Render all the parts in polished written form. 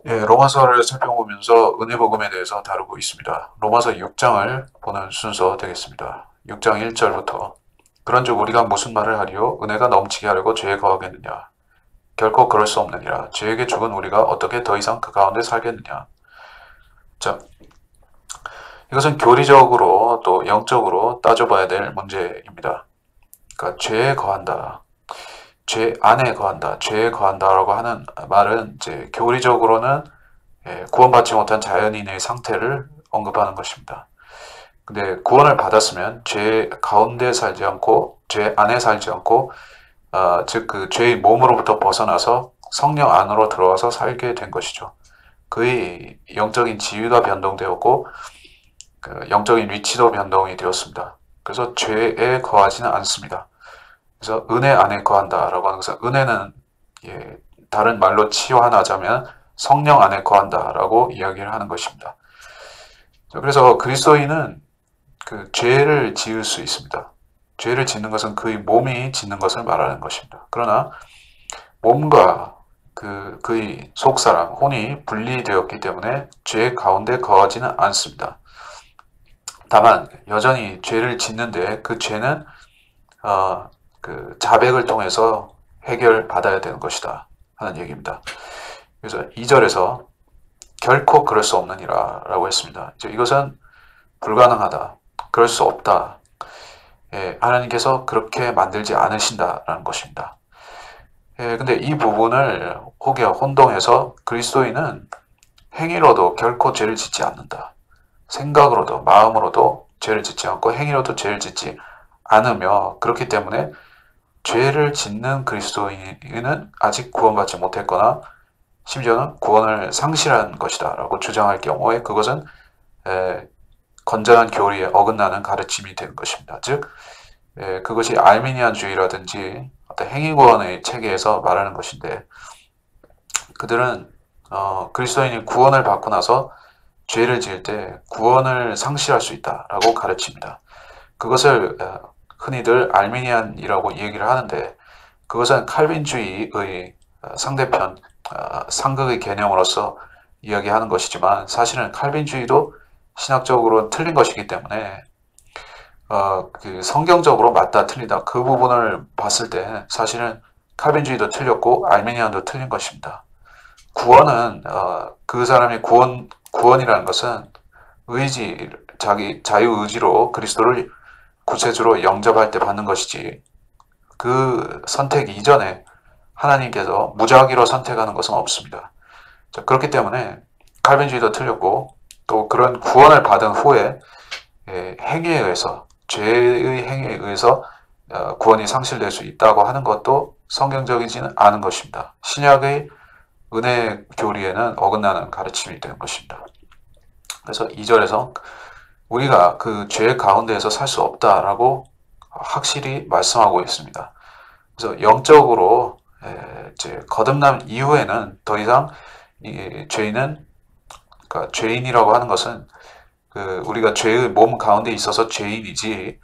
예, 로마서를 살펴보면서 은혜복음에 대해서 다루고 있습니다. 로마서 6장을 보는 순서 되겠습니다. 6장 1절부터 그런즉 우리가 무슨 말을 하리요? 은혜가 넘치게 하려고 죄에 거하겠느냐? 결코 그럴 수 없느니라. 죄에게 죽은 우리가 어떻게 더 이상 그 가운데 살겠느냐? 자, 이것은 교리적으로 또 영적으로 따져봐야 될 문제입니다. 그러니까 죄에 거한다. 죄 안에 거한다. 죄에 거한다라고 하는 말은 이제 교리적으로는 구원받지 못한 자연인의 상태를 언급하는 것입니다. 근데 구원을 받았으면 죄 가운데 살지 않고 죄 안에 살지 않고 즉 그 죄의 몸으로부터 벗어나서 성령 안으로 들어와서 살게 된 것이죠. 그의 영적인 지위가 변동되었고 그 영적인 위치도 변동이 되었습니다. 그래서 죄에 거하지는 않습니다. 그래서 은혜 안에 거한다라고 하는 것은 은혜는 다른 말로 치환하자면 성령 안에 거한다라고 이야기를 하는 것입니다. 그래서 그리스도인은 그 죄를 지을 수 있습니다. 죄를 짓는 것은 그의 몸이 짓는 것을 말하는 것입니다. 그러나 몸과 그의 속사람, 혼이 분리되었기 때문에 죄 가운데 거하지는 않습니다. 다만 여전히 죄를 짓는데 그 죄는 그 자백을 통해서 해결받아야 되는 것이다 하는 얘기입니다. 그래서 2절에서 결코 그럴 수 없느니라 라고 했습니다. 이것은 불가능하다. 그럴 수 없다. 하나님께서 그렇게 만들지 않으신다라는 것입니다. 근데 이 부분을 혹여 혼동해서 그리스도인은 행위로도 결코 죄를 짓지 않는다. 생각으로도 마음으로도 죄를 짓지 않고 행위로도 죄를 짓지 않으며 그렇기 때문에 죄를 짓는 그리스도인은 아직 구원받지 못했거나 심지어는 구원을 상실한 것이다 라고 주장할 경우에 그것은 건전한 교리에 어긋나는 가르침이 되는 것입니다. 즉 그것이 알미니안주의라든지 어떤 행위구원의 체계에서 말하는 것인데 그들은 그리스도인이 구원을 받고 나서 죄를 지을 때 구원을 상실할 수 있다라고 가르칩니다. 그것을 흔히들 알미니안이라고 얘기를 하는데 그것은 칼빈주의의 상대편 상극의 개념으로서 이야기하는 것이지만 사실은 칼빈주의도 신학적으로 틀린 것이기 때문에 그 성경적으로 맞다 틀리다 그 부분을 봤을 때 사실은 칼빈주의도 틀렸고 알미니안도 틀린 것입니다. 구원은 그 사람이 구원이라는 것은 의지 자기 자유 의지로 그리스도를 구세주로 영접할 때 받는 것이지 그 선택 이전에 하나님께서 무작위로 선택하는 것은 없습니다. 자, 그렇기 때문에 칼빈주의도 틀렸고 또 그런 구원을 받은 후에 행위에 의해서 죄의 행위에 의해서 구원이 상실될 수 있다고 하는 것도 성경적이지는 않은 것입니다. 신약의 은혜 교리에는 어긋나는 가르침이 되는 것입니다. 그래서 2절에서 우리가 그 죄 가운데에서 살 수 없다라고 확실히 말씀하고 있습니다. 그래서 영적으로 이제 거듭남 이후에는 더 이상 이 죄인은 그러니까 죄인이라고 하는 것은 그 우리가 죄의 몸 가운데 있어서 죄인이지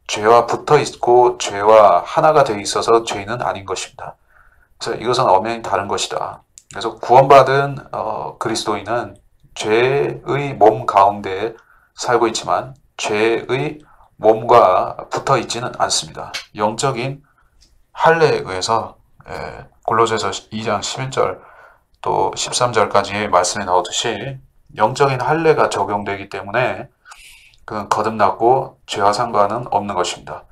죄와 붙어 있고 죄와 하나가 되어 있어서 죄인은 아닌 것입니다. 그래서 이것은 엄연히 다른 것이다. 그래서 구원받은 그리스도인은 죄의 몸 가운데 살고 있지만 죄의 몸과 붙어 있지는 않습니다. 영적인 할례에 의해서 골로새서 2장 11절 또 13절까지의 말씀에 나오듯이 영적인 할례가 적용되기 때문에 그건 거듭났고 죄와 상관은 없는 것입니다.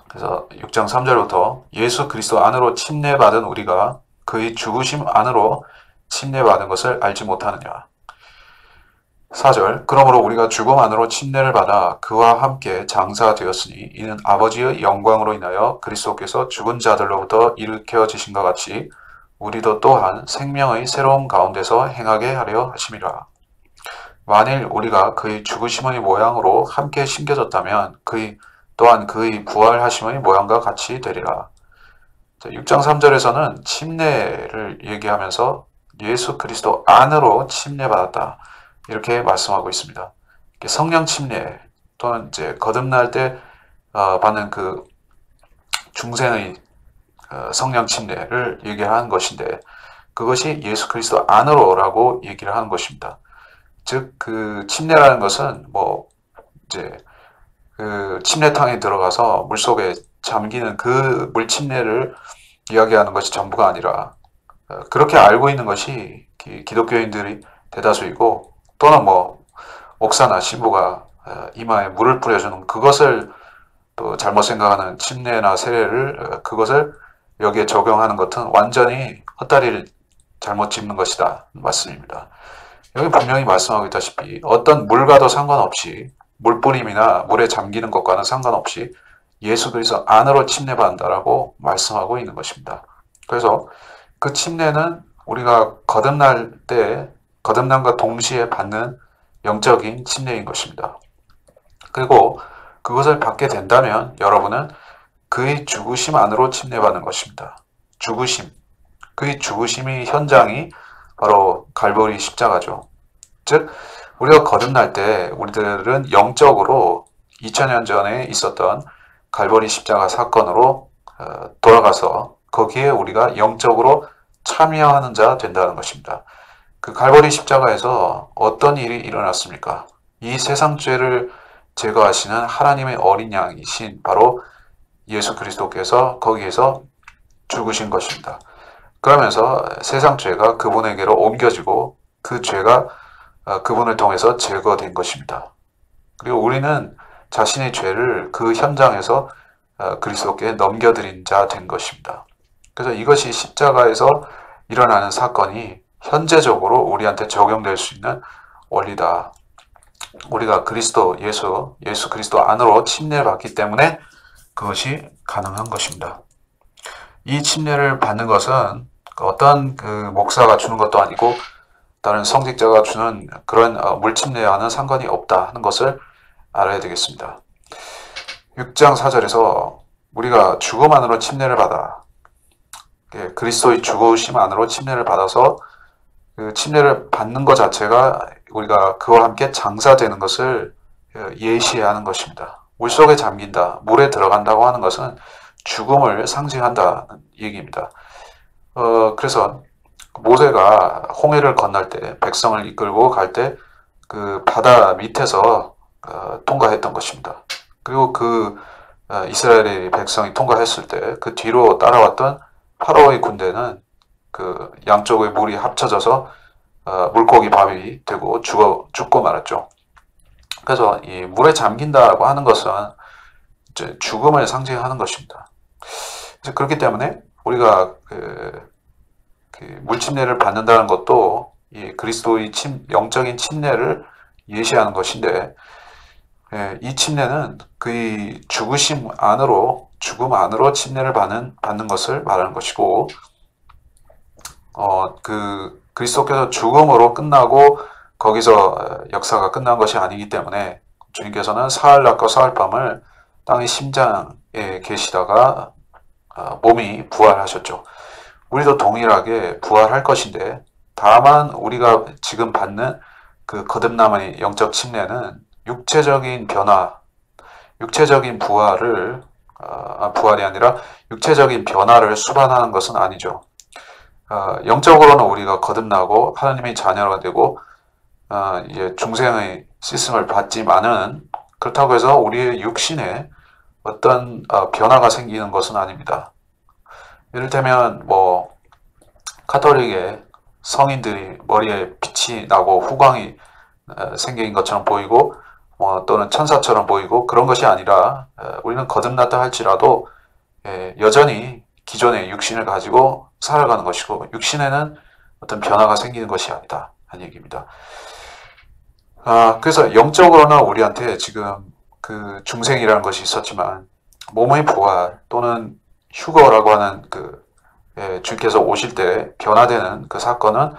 그래서 6장 3절부터 예수 그리스도 안으로 침례받은 우리가 그의 죽으심 안으로 침례받은 것을 알지 못하느냐. 4절 그러므로 우리가 죽음 안으로 침례를 받아 그와 함께 장사되었으니 이는 아버지의 영광으로 인하여 그리스도께서 죽은 자들로부터 일으켜지신 것 같이 우리도 또한 생명의 새로운 가운데서 행하게 하려 하심이라. 만일 우리가 그의 죽으심의 모양으로 함께 심겨졌다면 또한 그의 부활하심의 모양과 같이 되리라. 6장 3절에서는 침례를 얘기하면서 예수 그리스도 안으로 침례받았다. 이렇게 말씀하고 있습니다. 성령 침례 또는 이제 거듭날 때 받는 그 중생의 성령 침례를 얘기하는 것인데 그것이 예수 그리스도 안으로라고 얘기를 하는 것입니다. 즉, 그 침례라는 것은 뭐 이제 그 침례탕에 들어가서 물속에 잠기는 그 물침례를 이야기하는 것이 전부가 아니라 그렇게 알고 있는 것이 기독교인들이 대다수이고, 또는 뭐 목사나 신부가 이마에 물을 뿌려주는 그것을 또 잘못 생각하는 침례나 세례를 그것을 여기에 적용하는 것은 완전히 헛다리를 잘못 짚는 것이다 말씀입니다. 여기 분명히 말씀하고 있다시피 어떤 물과도 상관없이, 물뿌림이나 물에 잠기는 것과는 상관없이 예수 그리스도 안으로 침례받는다라고 말씀하고 있는 것입니다. 그래서 그 침례는 우리가 거듭날 때 거듭남과 동시에 받는 영적인 침례인 것입니다. 그리고 그것을 받게 된다면 여러분은 그의 죽으심 안으로 침례받는 것입니다. 죽으심, 그의 죽으심이 현장이 바로 갈보리 십자가죠. 즉 우리가 거듭날 때 우리들은 영적으로 2000년 전에 있었던 갈보리 십자가 사건으로 돌아가서 거기에 우리가 영적으로 참여하는 자 된다는 것입니다. 그 갈보리 십자가에서 어떤 일이 일어났습니까? 이 세상 죄를 제거하시는 하나님의 어린 양이신 바로 예수 그리스도께서 거기에서 죽으신 것입니다. 그러면서 세상 죄가 그분에게로 옮겨지고 그 죄가 그분을 통해서 제거된 것입니다. 그리고 우리는 자신의 죄를 그 현장에서 그리스도께 넘겨드린 자 된 것입니다. 그래서 이것이 십자가에서 일어나는 사건이 현재적으로 우리한테 적용될 수 있는 원리다. 우리가 예수 그리스도 안으로 침례를 받기 때문에 그것이 가능한 것입니다. 이 침례를 받는 것은 어떤 그 목사가 주는 것도 아니고 다른 성직자가 주는 그런 물침례와는 상관이 없다 하는 것을 알아야 되겠습니다. 6장 4절에서 우리가 죽음 안으로 침례를 받아, 그리스도의 죽으심 안으로 침례를 받아서 그 침례를 받는 것 자체가 우리가 그와 함께 장사되는 것을 예시하는 것입니다. 물속에 잠긴다, 물에 들어간다고 하는 것은 죽음을 상징한다는 얘기입니다. 그래서 모세가 홍해를 건널 때, 백성을 이끌고 갈 때 그 바다 밑에서 통과했던 것입니다. 그리고 그 이스라엘의 백성이 통과했을 때 그 뒤로 따라왔던 파라오의 군대는 그 양쪽의 물이 합쳐져서 물고기 밥이 되고 죽고 말았죠. 그래서 이 물에 잠긴다고 하는 것은 이제 죽음을 상징하는 것입니다. 그렇기 때문에 우리가 물침례를 받는다는 것도 이 그리스도의 영적인 침례를 예시하는 것인데, 이 침례는 그의 죽음 안으로 침례를 받는 것을 말하는 것이고, 그 그리스도께서 죽음으로 끝나고 거기서 역사가 끝난 것이 아니기 때문에 주님께서는 사흘낮과 사흘밤을 땅의 심장에 계시다가 몸이 부활하셨죠. 우리도 동일하게 부활할 것인데, 다만 우리가 지금 받는 그 거듭남의 영적 침례는 육체적인 변화, 육체적인 부활이 아니라 육체적인 변화를 수반하는 것은 아니죠. 영적으로는 우리가 거듭나고 하나님의 자녀가 되고 이제 중생의 씻음을 받지만은, 그렇다고 해서 우리의 육신에 어떤 변화가 생기는 것은 아닙니다. 이를테면 뭐 카톨릭의 성인들이 머리에 빛이 나고 후광이 생긴 것처럼 보이고 또는 천사처럼 보이고 그런 것이 아니라, 우리는 거듭났다 할지라도 여전히 기존의 육신을 가지고 살아가는 것이고, 육신에는 어떤 변화가 생기는 것이 아니다 하는 얘기입니다. 그래서 영적으로는 우리한테 지금 그 중생이라는 것이 있었지만, 몸의 부활 또는 휴거라고 하는 주께서 오실 때 변화되는 그 사건은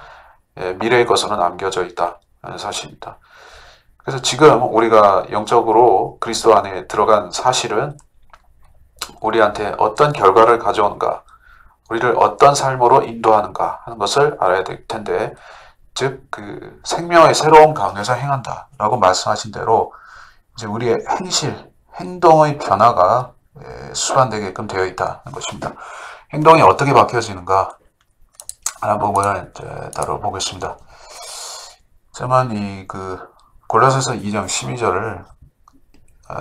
미래의 것으로 남겨져 있다 하는 사실입니다. 그래서 지금 우리가 영적으로 그리스도 안에 들어간 사실은 우리한테 어떤 결과를 가져오는가, 우리를 어떤 삶으로 인도하는가 하는 것을 알아야 될 텐데, 즉 그 생명의 새로운 가운데서 행한다 라고 말씀하신 대로 이제 우리의 행동의 변화가 수반되게끔 되어 있다는 것입니다. 행동이 어떻게 바뀌어지는가? 하나 부분을 이제 다뤄보겠습니다. 저는 골로새서 2장 12절을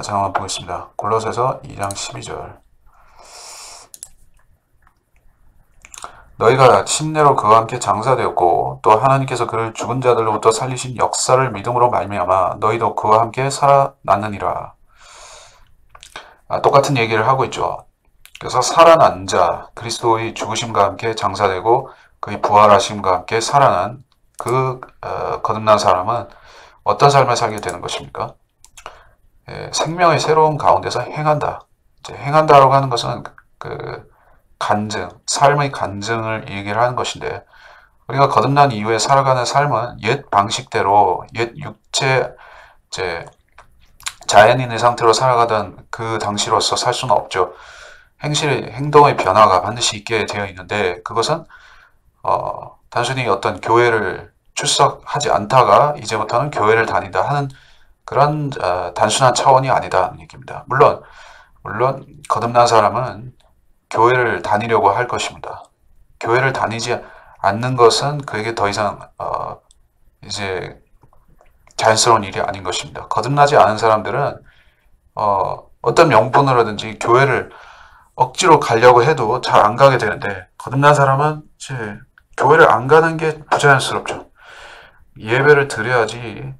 잠깐만 보겠습니다. 골로새서 2장 12절. 너희가 침례로 그와 함께 장사되었고 또 하나님께서 그를 죽은 자들로부터 살리신 역사를 믿음으로 말미암아 너희도 그와 함께 살아났느니라. 똑같은 얘기를 하고 있죠. 그래서 살아난 자, 그리스도의 죽으심과 함께 장사되고 그의 부활하심과 함께 살아난 거듭난 사람은 어떤 삶을 살게 되는 것입니까? 생명의 새로운 가운데서 행한다. 행한다라고 하는 것은 간증, 삶의 간증을 얘기를 하는 것인데, 우리가 거듭난 이후에 살아가는 삶은 옛 방식대로, 옛 육체, 자연인의 상태로 살아가던 그 당시로서 살 수는 없죠. 행동의 변화가 반드시 있게 되어 있는데, 그것은, 단순히 어떤 교회를 출석하지 않다가 이제부터는 교회를 다닌다 하는 그런 단순한 차원이 아니다는 얘기입니다. 물론 거듭난 사람은 교회를 다니려고 할 것입니다. 교회를 다니지 않는 것은 그에게 더 이상 이제 자연스러운 일이 아닌 것입니다. 거듭나지 않은 사람들은 어떤 명분으로든지 교회를 억지로 가려고 해도 잘 안 가게 되는데, 거듭난 사람은 이제 교회를 안 가는 게 부자연스럽죠. 예배를 드려야지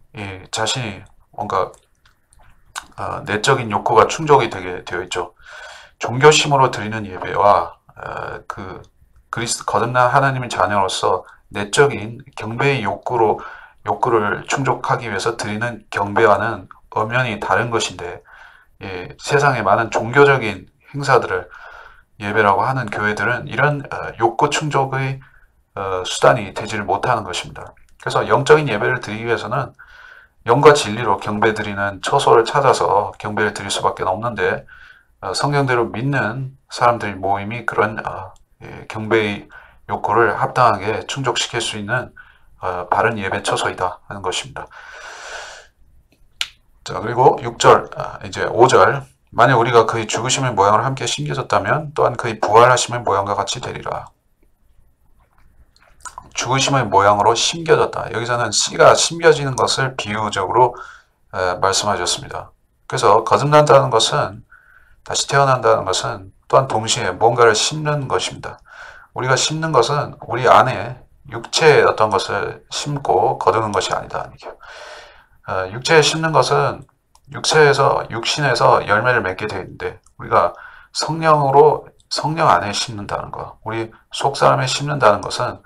자신이 뭔가 내적인 욕구가 충족이 되게 되어 있죠. 종교심으로 드리는 예배와 거듭난 하나님의 자녀로서 내적인 경배의 욕구를 충족하기 위해서 드리는 경배와는 엄연히 다른 것인데, 세상의 많은 종교적인 행사들을 예배라고 하는 교회들은 이런 욕구 충족의 수단이 되지를 못하는 것입니다. 그래서 영적인 예배를 드리기 위해서는 영과 진리로 경배 드리는 처소를 찾아서 경배를 드릴 수밖에 없는데, 성경대로 믿는 사람들의 모임이 그런 경배의 욕구를 합당하게 충족시킬 수 있는 바른 예배 처소이다 하는 것입니다. 자, 그리고 6절, 이제 5절. 만약 우리가 그의 죽으심의 모양을 함께 심겨졌다면 또한 그의 부활하심의 모양과 같이 되리라. 죽으심의 모양으로 심겨졌다. 여기서는 씨가 심겨지는 것을 비유적으로 말씀하셨습니다. 그래서 거듭난다는 것은, 다시 태어난다는 것은 또한 동시에 뭔가를 심는 것입니다. 우리가 심는 것은 우리 안에 육체의 어떤 것을 심고 거두는 것이 아니다. 육체에 심는 것은 육신에서 열매를 맺게 되어 있는데, 우리가 성령 안에 심는다는 것, 우리 속사람에 심는다는 것은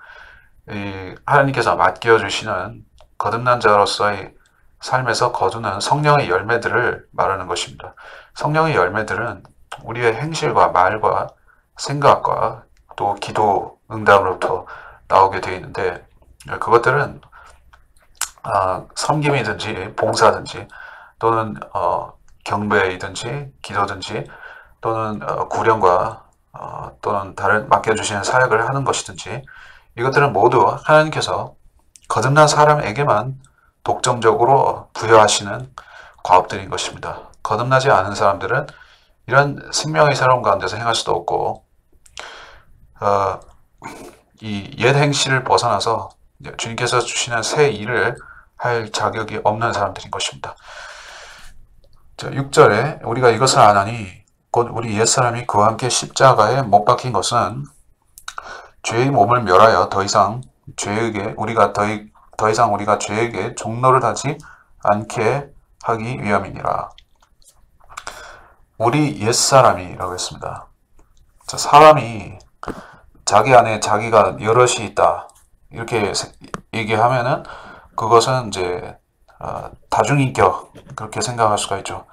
하나님께서 맡겨주시는 거듭난 자로서의 삶에서 거두는 성령의 열매들을 말하는 것입니다. 성령의 열매들은 우리의 행실과 말과 생각과 또 기도 응답으로부터 나오게 되어 있는데, 그것들은 섬김이든지 봉사든지 또는 경배이든지 기도든지 또는 구령과 또는 다른 맡겨주시는 사역을 하는 것이든지, 이것들은 모두 하나님께서 거듭난 사람에게만 독점적으로 부여하시는 과업들인 것입니다. 거듭나지 않은 사람들은 이런 생명의 새로운 가운데서 행할 수도 없고, 이 옛 행실을 벗어나서 주님께서 주시는 새 일을 할 자격이 없는 사람들인 것입니다. 6절에 우리가 이것을 아나니 곧 우리 옛사람이 그와 함께 십자가에 못 박힌 것은 죄의 몸을 멸하여 더 이상 우리가 죄에게 종노를 하지 않게 하기 위함이니라. 우리 옛사람이라고 했습니다. 사람이 자기 안에 자기가 여럿이 있다 이렇게 얘기하면은 그것은 이제 다중인격 그렇게 생각할 수가 있죠.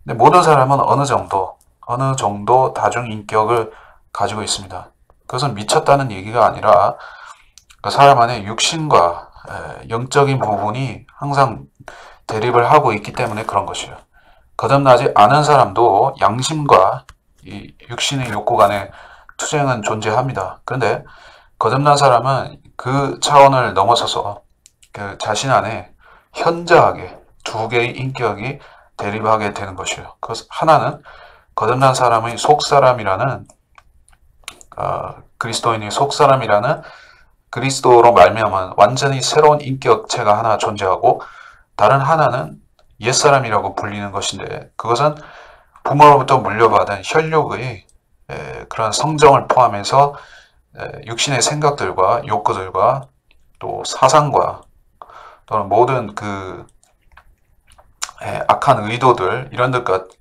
근데 모든 사람은 어느 정도 다중인격을 가지고 있습니다. 그것은 미쳤다는 얘기가 아니라 그 사람 안에 육신과 영적인 부분이 항상 대립을 하고 있기 때문에 그런 것이에요. 거듭나지 않은 사람도 양심과 이 육신의 욕구 간의 투쟁은 존재합니다. 그런데 거듭난 사람은 그 차원을 넘어서서 그 자신 안에 현저하게 두 개의 인격이 대립하게 되는 것이에요. 그 하나는 거듭난 사람의 속사람이라는 그리스도인의 속사람이라는 그리스도로 말미암아 완전히 새로운 인격체가 하나 존재하고 다른 하나는 옛사람이라고 불리는 것인데 그것은 부모로부터 물려받은 혈육의 그런 성정을 포함해서 육신의 생각들과 욕구들과 또 사상과 또는 모든 그 악한 의도들 이런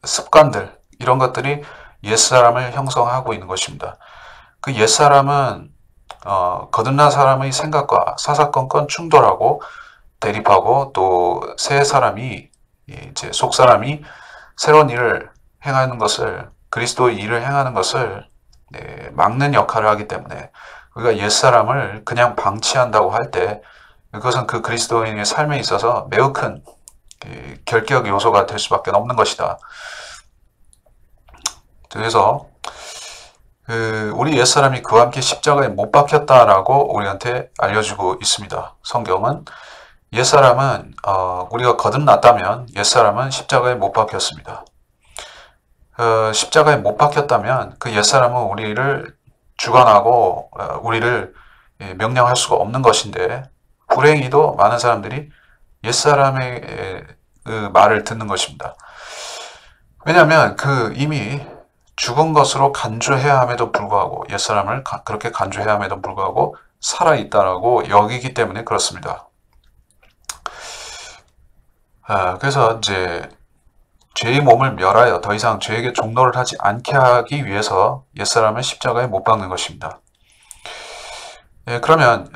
습관들 이런 것들이 옛사람을 형성하고 있는 것입니다. 그 옛사람은 거듭난 사람의 생각과 사사건건 충돌하고 대립하고 또 새 사람이 이제 속 사람이 새로운 일을 행하는 것을 그리스도의 일을 행하는 것을 막는 역할을 하기 때문에 우리가 옛사람을 그냥 방치한다고 할 때 그것은 그 그리스도인의 삶에 있어서 매우 큰 결격 요소가 될 수밖에 없는 것이다. 그래서 우리 옛사람이 그와 함께 십자가에 못 박혔다라고 우리한테 알려주고 있습니다. 성경은 옛사람은 우리가 거듭났다면 옛사람은 십자가에 못 박혔습니다. 십자가에 못 박혔다면 그 옛사람은 우리를 주관하고 우리를 명령할 수가 없는 것인데 불행히도 많은 사람들이 옛사람의 그 말을 듣는 것입니다. 왜냐하면 이미 죽은 것으로 간주해야 함에도 불구하고 옛사람을 그렇게 간주해야 함에도 불구하고 살아있다라고 여기기 때문에 그렇습니다. 그래서 이제 죄의 몸을 멸하여 더 이상 죄에게 종노를 하지 않게 하기 위해서 옛사람을 십자가에 못 박는 것입니다. 그러면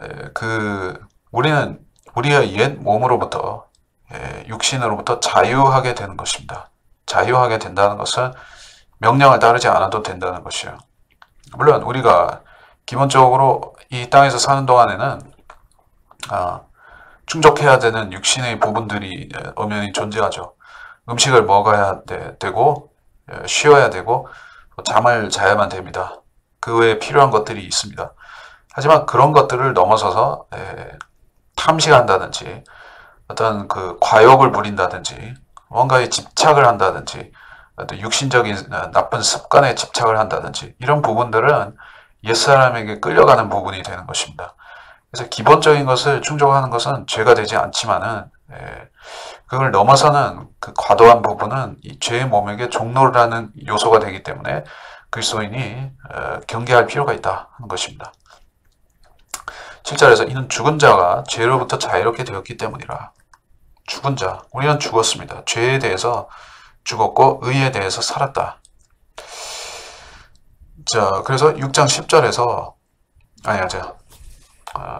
우리는 우리의 옛 몸으로부터 육신으로부터 자유하게 되는 것입니다. 자유하게 된다는 것은 명령을 따르지 않아도 된다는 것이에요. 물론 우리가 기본적으로 이 땅에서 사는 동안에는 충족해야 되는 육신의 부분들이 엄연히 존재하죠. 음식을 먹어야 되고 쉬어야 되고 잠을 자야만 됩니다. 그 외에 필요한 것들이 있습니다. 하지만 그런 것들을 넘어서서 탐식한다든지 어떤 과욕을 부린다든지 뭔가에 집착을 한다든지 또 육신적인 나쁜 습관에 집착을 한다든지 이런 부분들은 옛사람에게 끌려가는 부분이 되는 것입니다. 그래서 기본적인 것을 충족하는 것은 죄가 되지 않지만은 그걸 넘어서는 그 과도한 부분은 이 죄의 몸에게 종노를 하는 요소가 되기 때문에 그리스도인이 경계할 필요가 있다 하는 것입니다. 7절에서 이는 죽은 자가 죄로부터 자유롭게 되었기 때문이라. 죽은 자, 우리는 죽었습니다. 죄에 대해서 죽었고 의에 대해서 살았다. 자, 그래서 6장 10절에서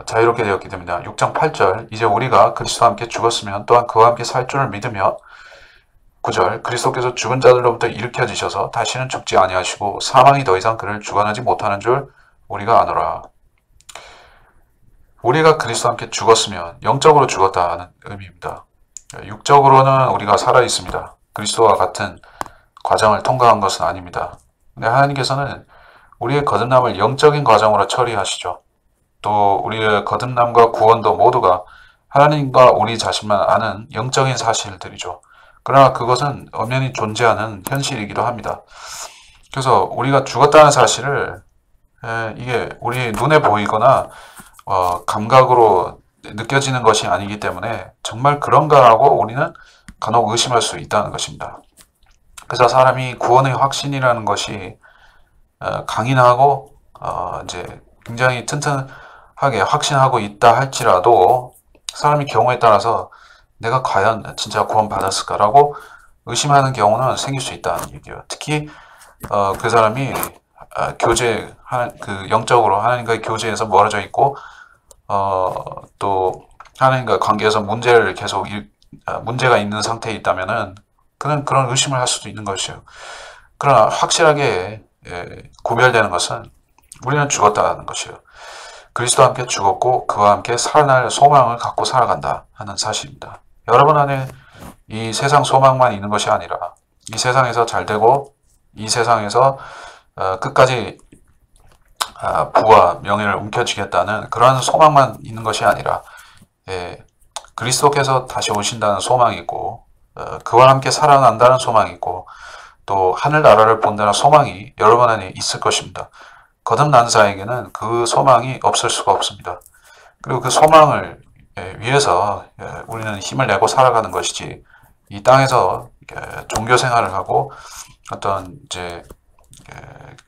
자유롭게 되었기 때문에 6장 8절 이제 우리가 그리스도와 함께 죽었으면 또한 그와 함께 살 줄을 믿으며 9절 그리스도께서 죽은 자들로부터 일으켜지셔서 다시는 죽지 아니하시고 사망이 더 이상 그를 주관하지 못하는 줄 우리가 아노라. 우리가 그리스도와 함께 죽었으면 영적으로 죽었다는 의미입니다. 육적으로는 우리가 살아있습니다. 그리스도와 같은 과정을 통과한 것은 아닙니다. 근데 하나님께서는 우리의 거듭남을 영적인 과정으로 처리하시죠. 또 우리의 거듭남과 구원도 모두가 하나님과 우리 자신만 아는 영적인 사실들이죠. 그러나 그것은 엄연히 존재하는 현실이기도 합니다. 그래서 우리가 죽었다는 사실을 이게 우리 눈에 보이거나 감각으로 느껴지는 것이 아니기 때문에 정말 그런가라고 우리는 간혹 의심할 수 있다는 것입니다. 그래서 사람이 구원의 확신이라는 것이 강인하고 이제 굉장히 튼튼하게 확신하고 있다 할지라도 사람이 경우에 따라서 내가 과연 진짜 구원 받았을까라고 의심하는 경우는 생길 수 있다는 얘기예요. 특히 그 사람이 영적으로 하나님과의 교제에서 멀어져 있고 또 하나님과 관계에서 문제가 있는 상태에 있다면은 그는 그런 의심을 할 수도 있는 것이에요. 그러나 확실하게 구별되는 것은 우리는 죽었다는 것이에요. 그리스도와 함께 죽었고 그와 함께 살아날 소망을 갖고 살아간다 하는 사실입니다. 여러분 안에 이 세상 소망만 있는 것이 아니라 이 세상에서 잘 되고 이 세상에서 끝까지 부와 명예를 움켜쥐겠다는 그러한 소망만 있는 것이 아니라 그리스도께서 다시 오신다는 소망이 있고 그와 함께 살아난다는 소망이 있고 또 하늘나라를 본다는 소망이 여러분 안에 있을 것입니다. 거듭난 자에게는 그 소망이 없을 수가 없습니다. 그리고 그 소망을 위해서 우리는 힘을 내고 살아가는 것이지, 이 땅에서 종교 생활을 하고 어떤 이제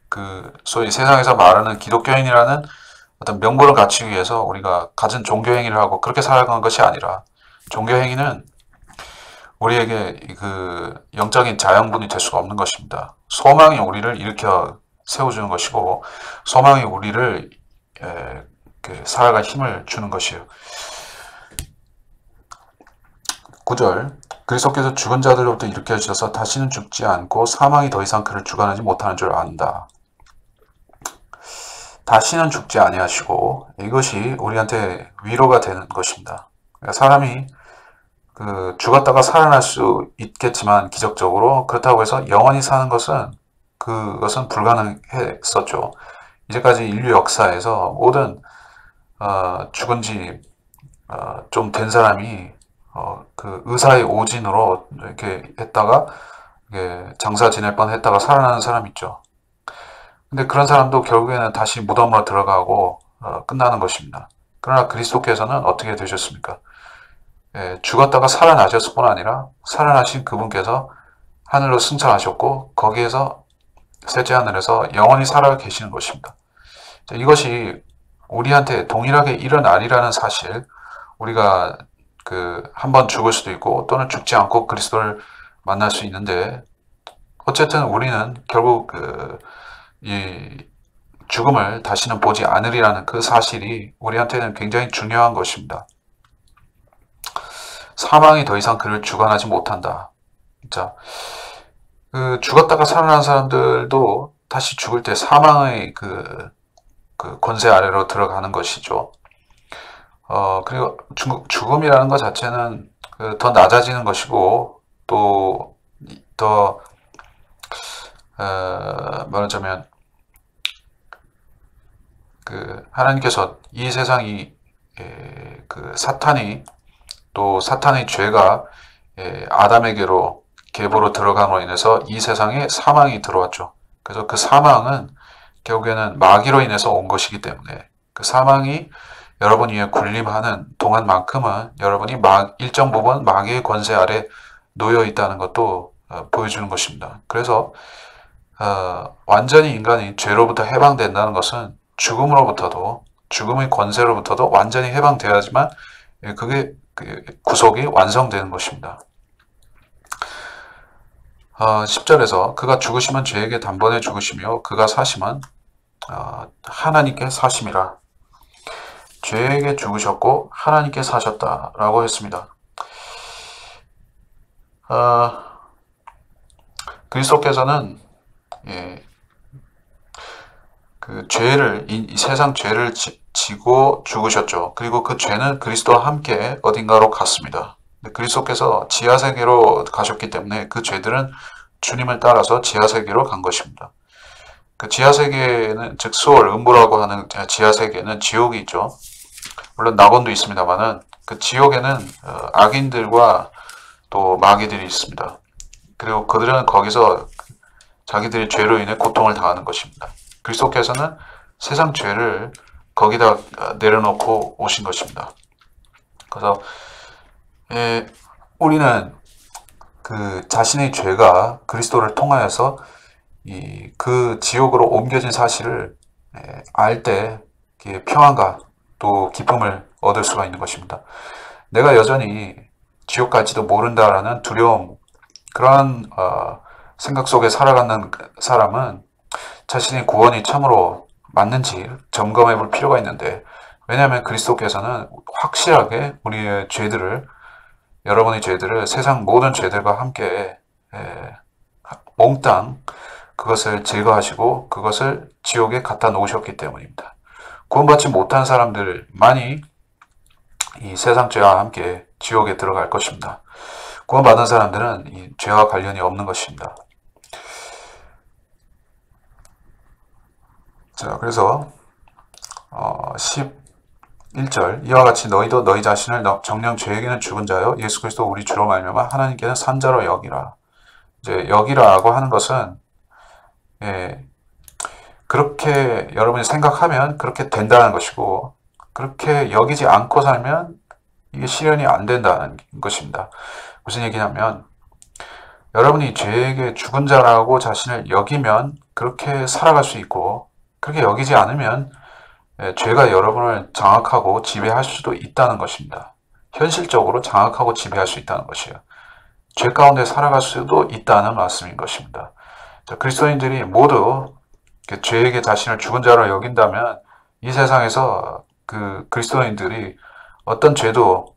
그 소위 세상에서 말하는 기독교인이라는 어떤 명분을 갖추기 위해서 우리가 갖은 종교 행위를 하고 그렇게 살아가는 것이 아니라, 종교 행위는 우리에게 그 영적인 자양분이 될 수가 없는 것입니다. 소망이 우리를 일으켜 세워주는 것이고, 소망이 우리를 살아갈 힘을 주는 것이에요. 9절, 그리스도께서 죽은 자들로부터 일으켜 주셔서 다시는 죽지 않고 사망이 더 이상 그를 주관하지 못하는 줄 안다. 다시는 죽지 아니하시고, 이것이 우리한테 위로가 되는 것입니다. 그러니까 사람이 죽었다가 살아날 수 있겠지만 기적적으로, 그렇다고 해서 영원히 사는 것은 그것은 불가능했었죠. 이제까지 인류 역사에서 모든 죽은 지 좀 된 사람이 그 의사의 오진으로 이렇게 했다가 장사 지낼 뻔 했다가 살아나는 사람 있죠. 근데 그런 사람도 결국에는 다시 무덤으로 들어가고 끝나는 것입니다. 그러나 그리스도께서는 어떻게 되셨습니까? 죽었다가 살아나셨을 뿐 아니라 살아나신 그분께서 하늘로 승천하셨고, 거기에서 셋째 하늘에서 영원히 살아 계시는 것입니다. 이것이 우리한테 동일하게 일어나리라는 사실, 우리가 한번 죽을 수도 있고 또는 죽지 않고 그리스도를 만날 수 있는데, 어쨌든 우리는 결국 이 죽음을 다시는 보지 않으리라는 그 사실이 우리한테는 굉장히 중요한 것입니다. 사망이 더 이상 그를 주관하지 못한다. 자, 죽었다가 살아난 사람들도 다시 죽을 때 사망의 그 권세 아래로 들어가는 것이죠. 그리고 죽음이라는 것 자체는 더 낮아지는 것이고, 또 더 말하자면 하나님께서 이 세상이 사탄이, 또 사탄의 죄가 아담에게로 계보로 들어감으로 인해서 이 세상에 사망이 들어왔죠. 그래서 그 사망은 결국에는 마귀로 인해서 온 것이기 때문에, 그 사망이 여러분 위에 군림하는 동안만큼은 여러분이 일정 부분 마귀의 권세 아래 놓여 있다는 것도 보여주는 것입니다. 그래서 완전히 인간이 죄로부터 해방된다는 것은 죽음으로부터도, 죽음의 권세로부터도 완전히 해방되어야지만 그게 구속이 완성되는 것입니다. 10절에서 그가 죽으시면 죄에게 단번에 죽으시며 그가 사시면 하나님께 사심이라. 죄에게 죽으셨고 하나님께 사셨다라고 했습니다. 그리스도께서는 그 죄를, 이 세상 죄를 지고 죽으셨죠. 그리고 그 죄는 그리스도와 함께 어딘가로 갔습니다. 그리스도께서 지하세계로 가셨기 때문에 그 죄들은 주님을 따라서 지하세계로 간 것입니다. 그 지하세계는, 즉 수월, 음부라고 하는 지하세계는 지옥이 있죠. 물론 낙원도 있습니다만은, 그 지옥에는 악인들과 또 마귀들이 있습니다. 그리고 그들은 거기서 자기들의 죄로 인해 고통을 당하는 것입니다. 그리스도께서는 세상 죄를 거기다 내려놓고 오신 것입니다. 그래서 우리는 그 자신의 죄가 그리스도를 통하여서 그 지옥으로 옮겨진 사실을 알 때 평안과 또 기쁨을 얻을 수가 있는 것입니다. 내가 여전히 지옥 갈지도 모른다라는 두려움, 그러한 생각 속에 살아가는 사람은 자신의 구원이 참으로 맞는지 점검해 볼 필요가 있는데, 왜냐하면 그리스도께서는 확실하게 우리의 죄들을, 여러분의 죄들을 세상 모든 죄들과 함께 몽땅 그것을 제거하시고 그것을 지옥에 갖다 놓으셨기 때문입니다. 구원받지 못한 사람들만이 이 세상 죄와 함께 지옥에 들어갈 것입니다. 구원받은 사람들은 이 죄와 관련이 없는 것입니다. 자, 그래서 11절, 이와 같이 너희도 너희 자신을 정녕 죄에게는 죽은 자요 예수 그리스도 우리 주로 말미암아 하나님께는 산 자로 여기라. 이제 여기라고 하는 것은 그렇게 여러분이 생각하면 그렇게 된다는 것이고, 그렇게 여기지 않고 살면 이게 실현이 안 된다는 것입니다. 무슨 얘기냐면 여러분이 죄에게 죽은 자라고 자신을 여기면 그렇게 살아갈 수 있고 그렇게 여기지 않으면 죄가 여러분을 장악하고 지배할 수도 있다는 것입니다. 현실적으로 장악하고 지배할 수 있다는 것이에요. 죄 가운데 살아갈 수도 있다는 말씀인 것입니다. 자, 그리스도인들이 모두 죄에게 자신을 죽은 자로 여긴다면 이 세상에서 그 그리스도인들이 어떤 죄도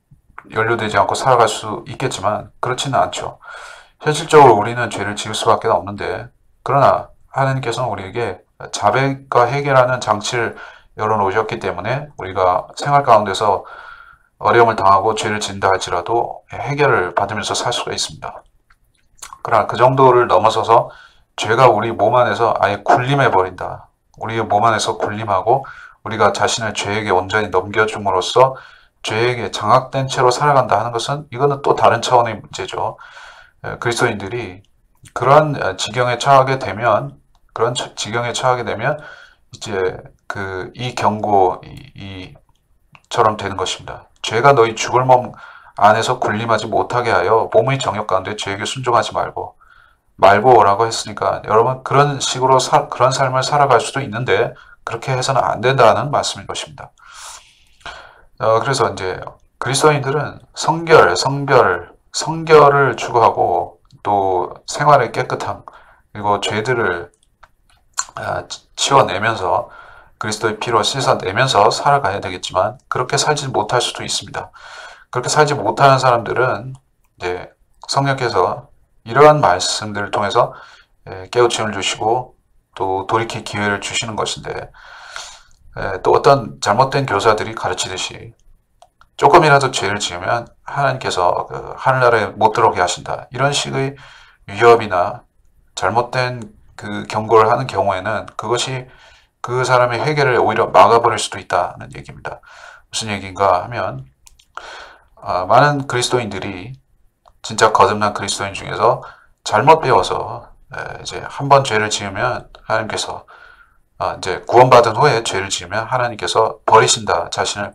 연루되지 않고 살아갈 수 있겠지만 그렇지는 않죠. 현실적으로 우리는 죄를 지을 수밖에 없는데 그러나 하나님께서는 우리에게 자백과 해결하는 장치를 열어놓으셨기 때문에 우리가 생활 가운데서 어려움을 당하고 죄를 진다 할지라도 해결을 받으면서 살 수가 있습니다. 그러나 그 정도를 넘어서서 죄가 우리 몸 안에서 아예 군림해 버린다. 우리의 몸 안에서 군림하고 우리가 자신을 죄에게 온전히 넘겨줌으로써 죄에게 장악된 채로 살아간다 하는 것은 이거는 또 다른 차원의 문제죠. 그리스도인들이 그런 지경에 처하게 되면 이제 이 경고 이처럼 되는 것입니다. 죄가 너희 죽을 몸 안에서 군림하지 못하게 하여 몸의 정욕 가운데 죄에게 순종하지 말고라고 했으니까 여러분 그런 식으로 그런 삶을 살아갈 수도 있는데 그렇게 해서는 안 된다는 말씀인 것입니다. 그래서 이제 그리스도인들은 성결을 추구하고 또 생활의 깨끗함 그리고 죄들을 치워내면서 그리스도의 피로 씻어내면서 살아가야 되겠지만 그렇게 살지 못할 수도 있습니다. 그렇게 살지 못하는 사람들은 이제 성령께서 이러한 말씀들을 통해서 깨우침을 주시고 또 돌이킬 기회를 주시는 것인데 또 어떤 잘못된 교사들이 가르치듯이 조금이라도 죄를 지으면 하나님께서 하늘나라에 못 들어오게 하신다. 이런 식의 위협이나 잘못된 그 경고를 하는 경우에는 그것이 그 사람의 회개를 오히려 막아버릴 수도 있다는 얘기입니다. 무슨 얘기인가 하면 많은 그리스도인들이 진짜 거듭난 그리스도인 중에서 잘못 배워서 이제 한 번 죄를 지으면 하나님께서 이제 구원받은 후에 죄를 지으면 하나님께서 버리신다. 자신을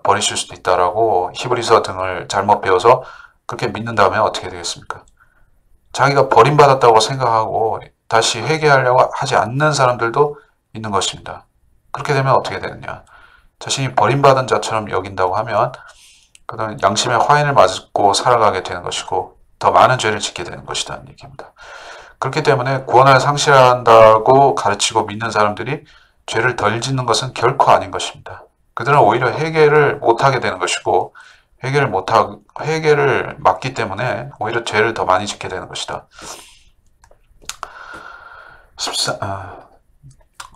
버리실 수도 있다라고 히브리서 등을 잘못 배워서 그렇게 믿는다면 어떻게 되겠습니까? 자기가 버림받았다고 생각하고 다시 회개하려고 하지 않는 사람들도 있는 것입니다. 그렇게 되면 어떻게 되느냐? 자신이 버림받은 자처럼 여긴다고 하면 그는 양심의 화인을 맞고 살아가게 되는 것이고 더 많은 죄를 짓게 되는 것이라는 얘기입니다. 그렇기 때문에 구원을 상실한다고 가르치고 믿는 사람들이 죄를 덜 짓는 것은 결코 아닌 것입니다. 그들은 오히려 회개를 못하게 되는 것이고 회개를 막기 때문에 오히려 죄를 더 많이 짓게 되는 것이다.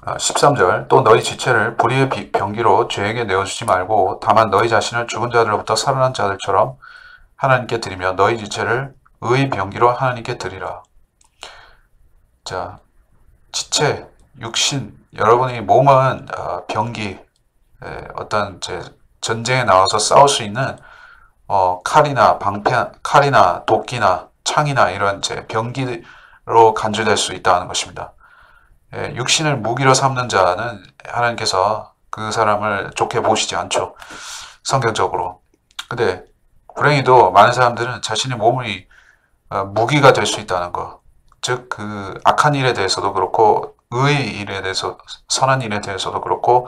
13절 또 너희 지체를 불의의 병기로 죄에게 내어주지 말고 다만 너희 자신을 죽은 자들로부터 살아난 자들처럼 하나님께 드리며 너희 지체를 의의 병기로 하나님께 드리라. 자, 지체, 육신, 여러분의 몸은 병기, 어떤 전쟁에 나와서 싸울 수 있는 칼이나 방패, 칼이나 도끼나 창이나 이런 병기로 간주될 수 있다는 것입니다. 육신을 무기로 삼는 자는 하나님께서 그 사람을 좋게 보시지 않죠. 성경적으로. 근데 불행히도 많은 사람들은 자신의 몸이 무기가 될 수 있다는 것. 즉, 그 악한 일에 대해서도 그렇고 의의 일에 대해서 선한 일에 대해서도 그렇고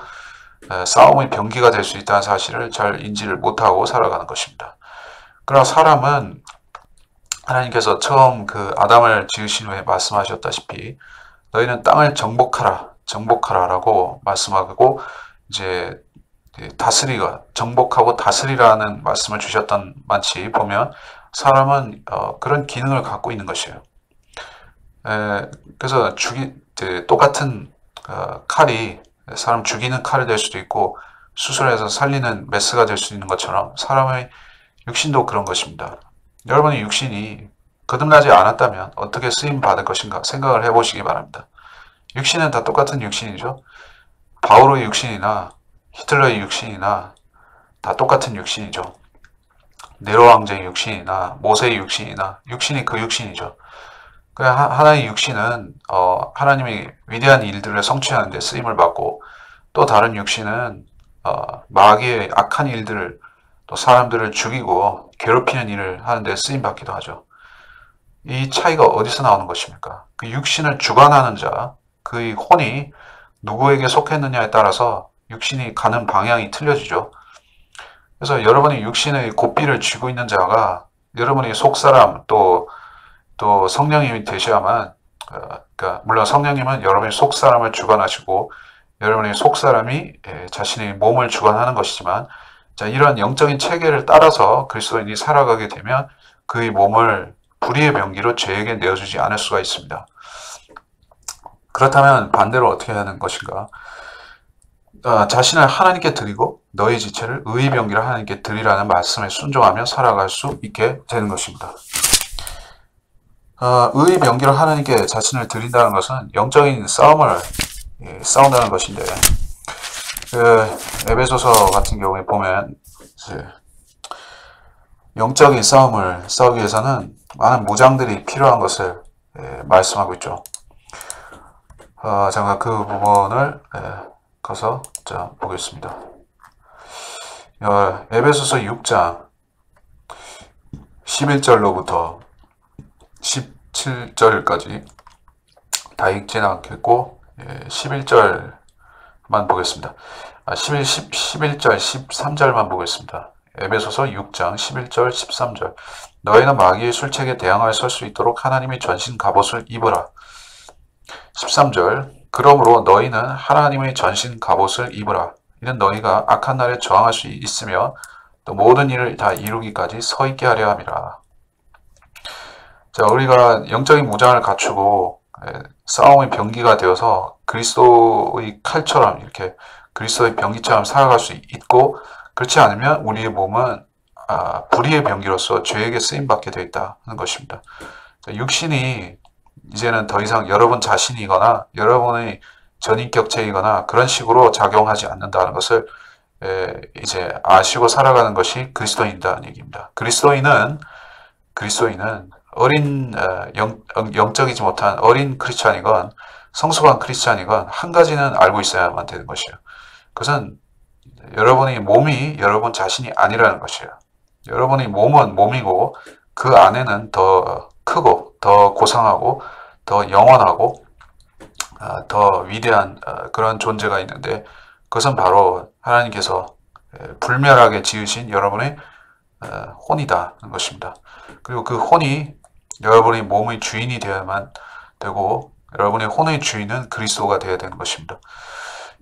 싸움의 병기가 될 수 있다는 사실을 잘 인지를 못하고 살아가는 것입니다. 그러나 사람은 하나님께서 처음 그 아담을 지으신 후에 말씀하셨다시피 너희는 땅을 정복하라라고 말씀하고 이제 정복하고 다스리라는 말씀을 주셨던 만치 보면 사람은 그런 기능을 갖고 있는 것이에요. 그래서 똑같은 칼이 사람 죽이는 칼이 될 수도 있고 수술해서 살리는 메스가 될 수 있는 것처럼 사람의 육신도 그런 것입니다. 여러분의 육신이 거듭나지 않았다면 어떻게 쓰임 받을 것인가 생각을 해보시기 바랍니다. 육신은 다 똑같은 육신이죠. 바오로의 육신이나 히틀러의 육신이나 다 똑같은 육신이죠. 네로 왕제의 육신이나 모세의 육신이나 육신이 그 육신이죠. 하나의 육신은 하나님이 위대한 일들을 성취하는 데 쓰임을 받고 또 다른 육신은 마귀의 악한 일들을 또 사람들을 죽이고 괴롭히는 일을 하는데 쓰임 받기도 하죠. 이 차이가 어디서 나오는 것입니까? 그 육신을 주관하는 자, 그의 혼이 누구에게 속했느냐에 따라서 육신이 가는 방향이 틀려지죠. 그래서 여러분이 육신의 고삐를 쥐고 있는 자가 여러분의 속사람 또 성령님이 되셔야만, 그러니까 물론 성령님은 여러분의 속사람을 주관하시고 여러분의 속사람이 자신의 몸을 주관하는 것이지만, 자, 이러한 영적인 체계를 따라서 그리스도인이 살아가게 되면 그의 몸을 불의의 병기로 죄에게 내어주지 않을 수가 있습니다. 그렇다면 반대로 어떻게 하는 것인가? 자신을 하나님께 드리고 너희 지체를 의의 병기를 하나님께 드리라는 말씀에 순종하며 살아갈 수 있게 되는 것입니다. 의의 병기를 하나님께 자신을 드린다는 것은 영적인 싸움을 싸운다는 것인데, 에베소서 같은 경우에 보면 영적인 싸움을 싸우기 위해서는 많은 무장들이 필요한 것을 말씀하고 있죠. 잠깐 그 부분을 가서 보겠습니다. 에베소서 6장 11절로부터 17절까지 다 읽지는 않겠고 11절만 보겠습니다. 11절 13절만 보겠습니다. 에베소서 6장 11절 13절. 너희는 마귀의 술책에 대항하여 설 수 있도록 하나님의 전신 갑옷을 입으라. 13절. 그러므로 너희는 하나님의 전신 갑옷을 입으라. 이는 너희가 악한 날에 저항할 수 있으며 또 모든 일을 다 이루기까지 서 있게 하려 함이라. 자, 우리가 영적인 무장을 갖추고 싸움의 병기가 되어서 그리스도의 칼처럼 이렇게 그리스도의 병기처럼 살아갈 수 있고, 그렇지 않으면 우리의 몸은 불의의 병기로서 죄에게 쓰임받게 되어 있다는 것입니다. 자, 육신이 이제는 더 이상 여러분 자신이거나 여러분의 전인격체이거나 그런 식으로 작용하지 않는다는 것을 이제 아시고 살아가는 것이 그리스도인이라는 얘기입니다. 그리스도인은 어린 영적이지 못한 어린 크리스찬이건 성숙한 크리스찬이건 한 가지는 알고 있어야만 되는 것이에요. 그것은 여러분의 몸이 여러분 자신이 아니라는 것이에요. 여러분의 몸은 몸이고 그 안에는 더 크고 더 고상하고 더 영원하고 더 위대한 그런 존재가 있는데, 그것은 바로 하나님께서 불멸하게 지으신 여러분의 혼이다는 것입니다. 그리고 그 혼이 여러분의 몸의 주인이 되어야만 되고, 여러분의 혼의 주인은 그리스도가 되어야 되는 것입니다.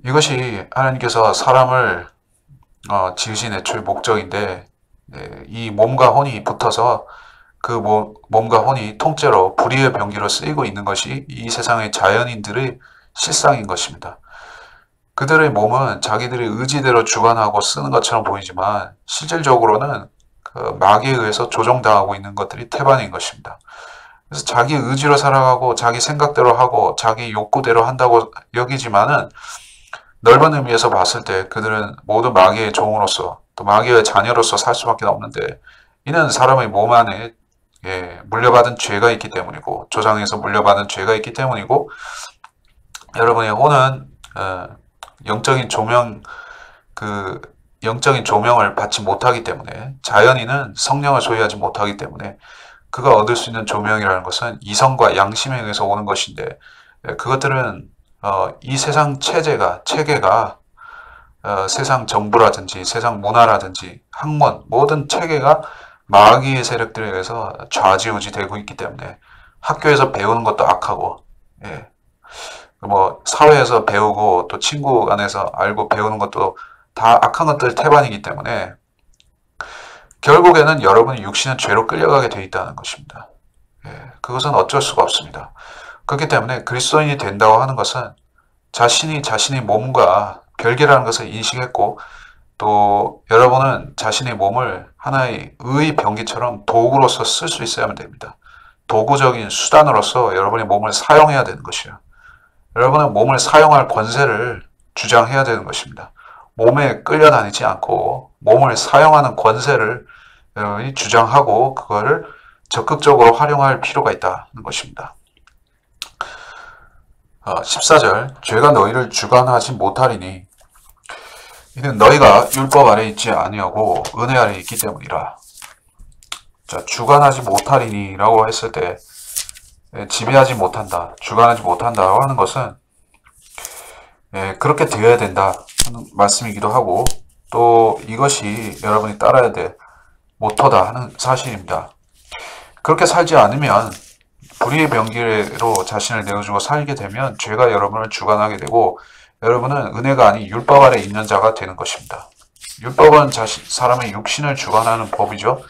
이것이 하나님께서 사람을 지으신 애초의 목적인데, 이 몸과 혼이 붙어서 그 몸과 혼이 통째로 불의의 병기로 쓰이고 있는 것이 이 세상의 자연인들의 실상인 것입니다. 그들의 몸은 자기들의 의지대로 주관하고 쓰는 것처럼 보이지만 실질적으로는 그 마귀에 의해서 조종당하고 있는 것들이 태반인 것입니다. 그래서 자기 의지로 살아가고 자기 생각대로 하고 자기 욕구대로 한다고 여기지만은 넓은 의미에서 봤을 때 그들은 모두 마귀의 종으로서 또 마귀의 자녀로서 살 수밖에 없는데, 이는 사람의 몸 안에 물려받은 죄가 있기 때문이고 조상에서 물려받은 죄가 있기 때문이고, 여러분의 혼은 영적인 조명을 받지 못하기 때문에, 자연인은 성령을 소유하지 못하기 때문에 그가 얻을 수 있는 조명이라는 것은 이성과 양심에 의해서 오는 것인데, 그것들은 이 세상 체계가 세상 정부라든지 세상 문화라든지 학문 모든 체계가 마귀의 세력들에 의해서 좌지우지되고 있기 때문에 학교에서 배우는 것도 악하고, 사회에서 배우고 또 친구 안에서 알고 배우는 것도 다 악한 것들 태반이기 때문에 결국에는 여러분의 육신은 죄로 끌려가게 되어 있다는 것입니다. 그것은 어쩔 수가 없습니다. 그렇기 때문에 그리스도인이 된다고 하는 것은 자신이 자신의 몸과 별개라는 것을 인식했고, 또 여러분은 자신의 몸을 하나의 의의 병기처럼 도구로서 쓸 수 있어야만 됩니다. 도구적인 수단으로서 여러분의 몸을 사용해야 되는 것이에요. 여러분은 몸을 사용할 권세를 주장해야 되는 것입니다. 몸에 끌려다니지 않고 몸을 사용하는 권세를 여러분이 주장하고 그거를 적극적으로 활용할 필요가 있다는 것입니다. 14절. 죄가 너희를 주관하지 못하리니, 이는 너희가 율법 아래 있지 아니하고 은혜 아래 있기 때문이라. 자, 주관하지 못하리니라고 했을 때 지배하지 못한다, 주관하지 못한다라고 하는 것은 그렇게 되어야 된다 하는 말씀이기도 하고, 또 이것이 여러분이 따라야 될 모토다 하는 사실입니다. 그렇게 살지 않으면 불의의 병기로 자신을 내어주고 살게 되면 죄가 여러분을 주관하게 되고 여러분은 은혜가 아닌 율법 아래 있는 자가 되는 것입니다. 율법은 사람의 육신을 주관하는 법이죠.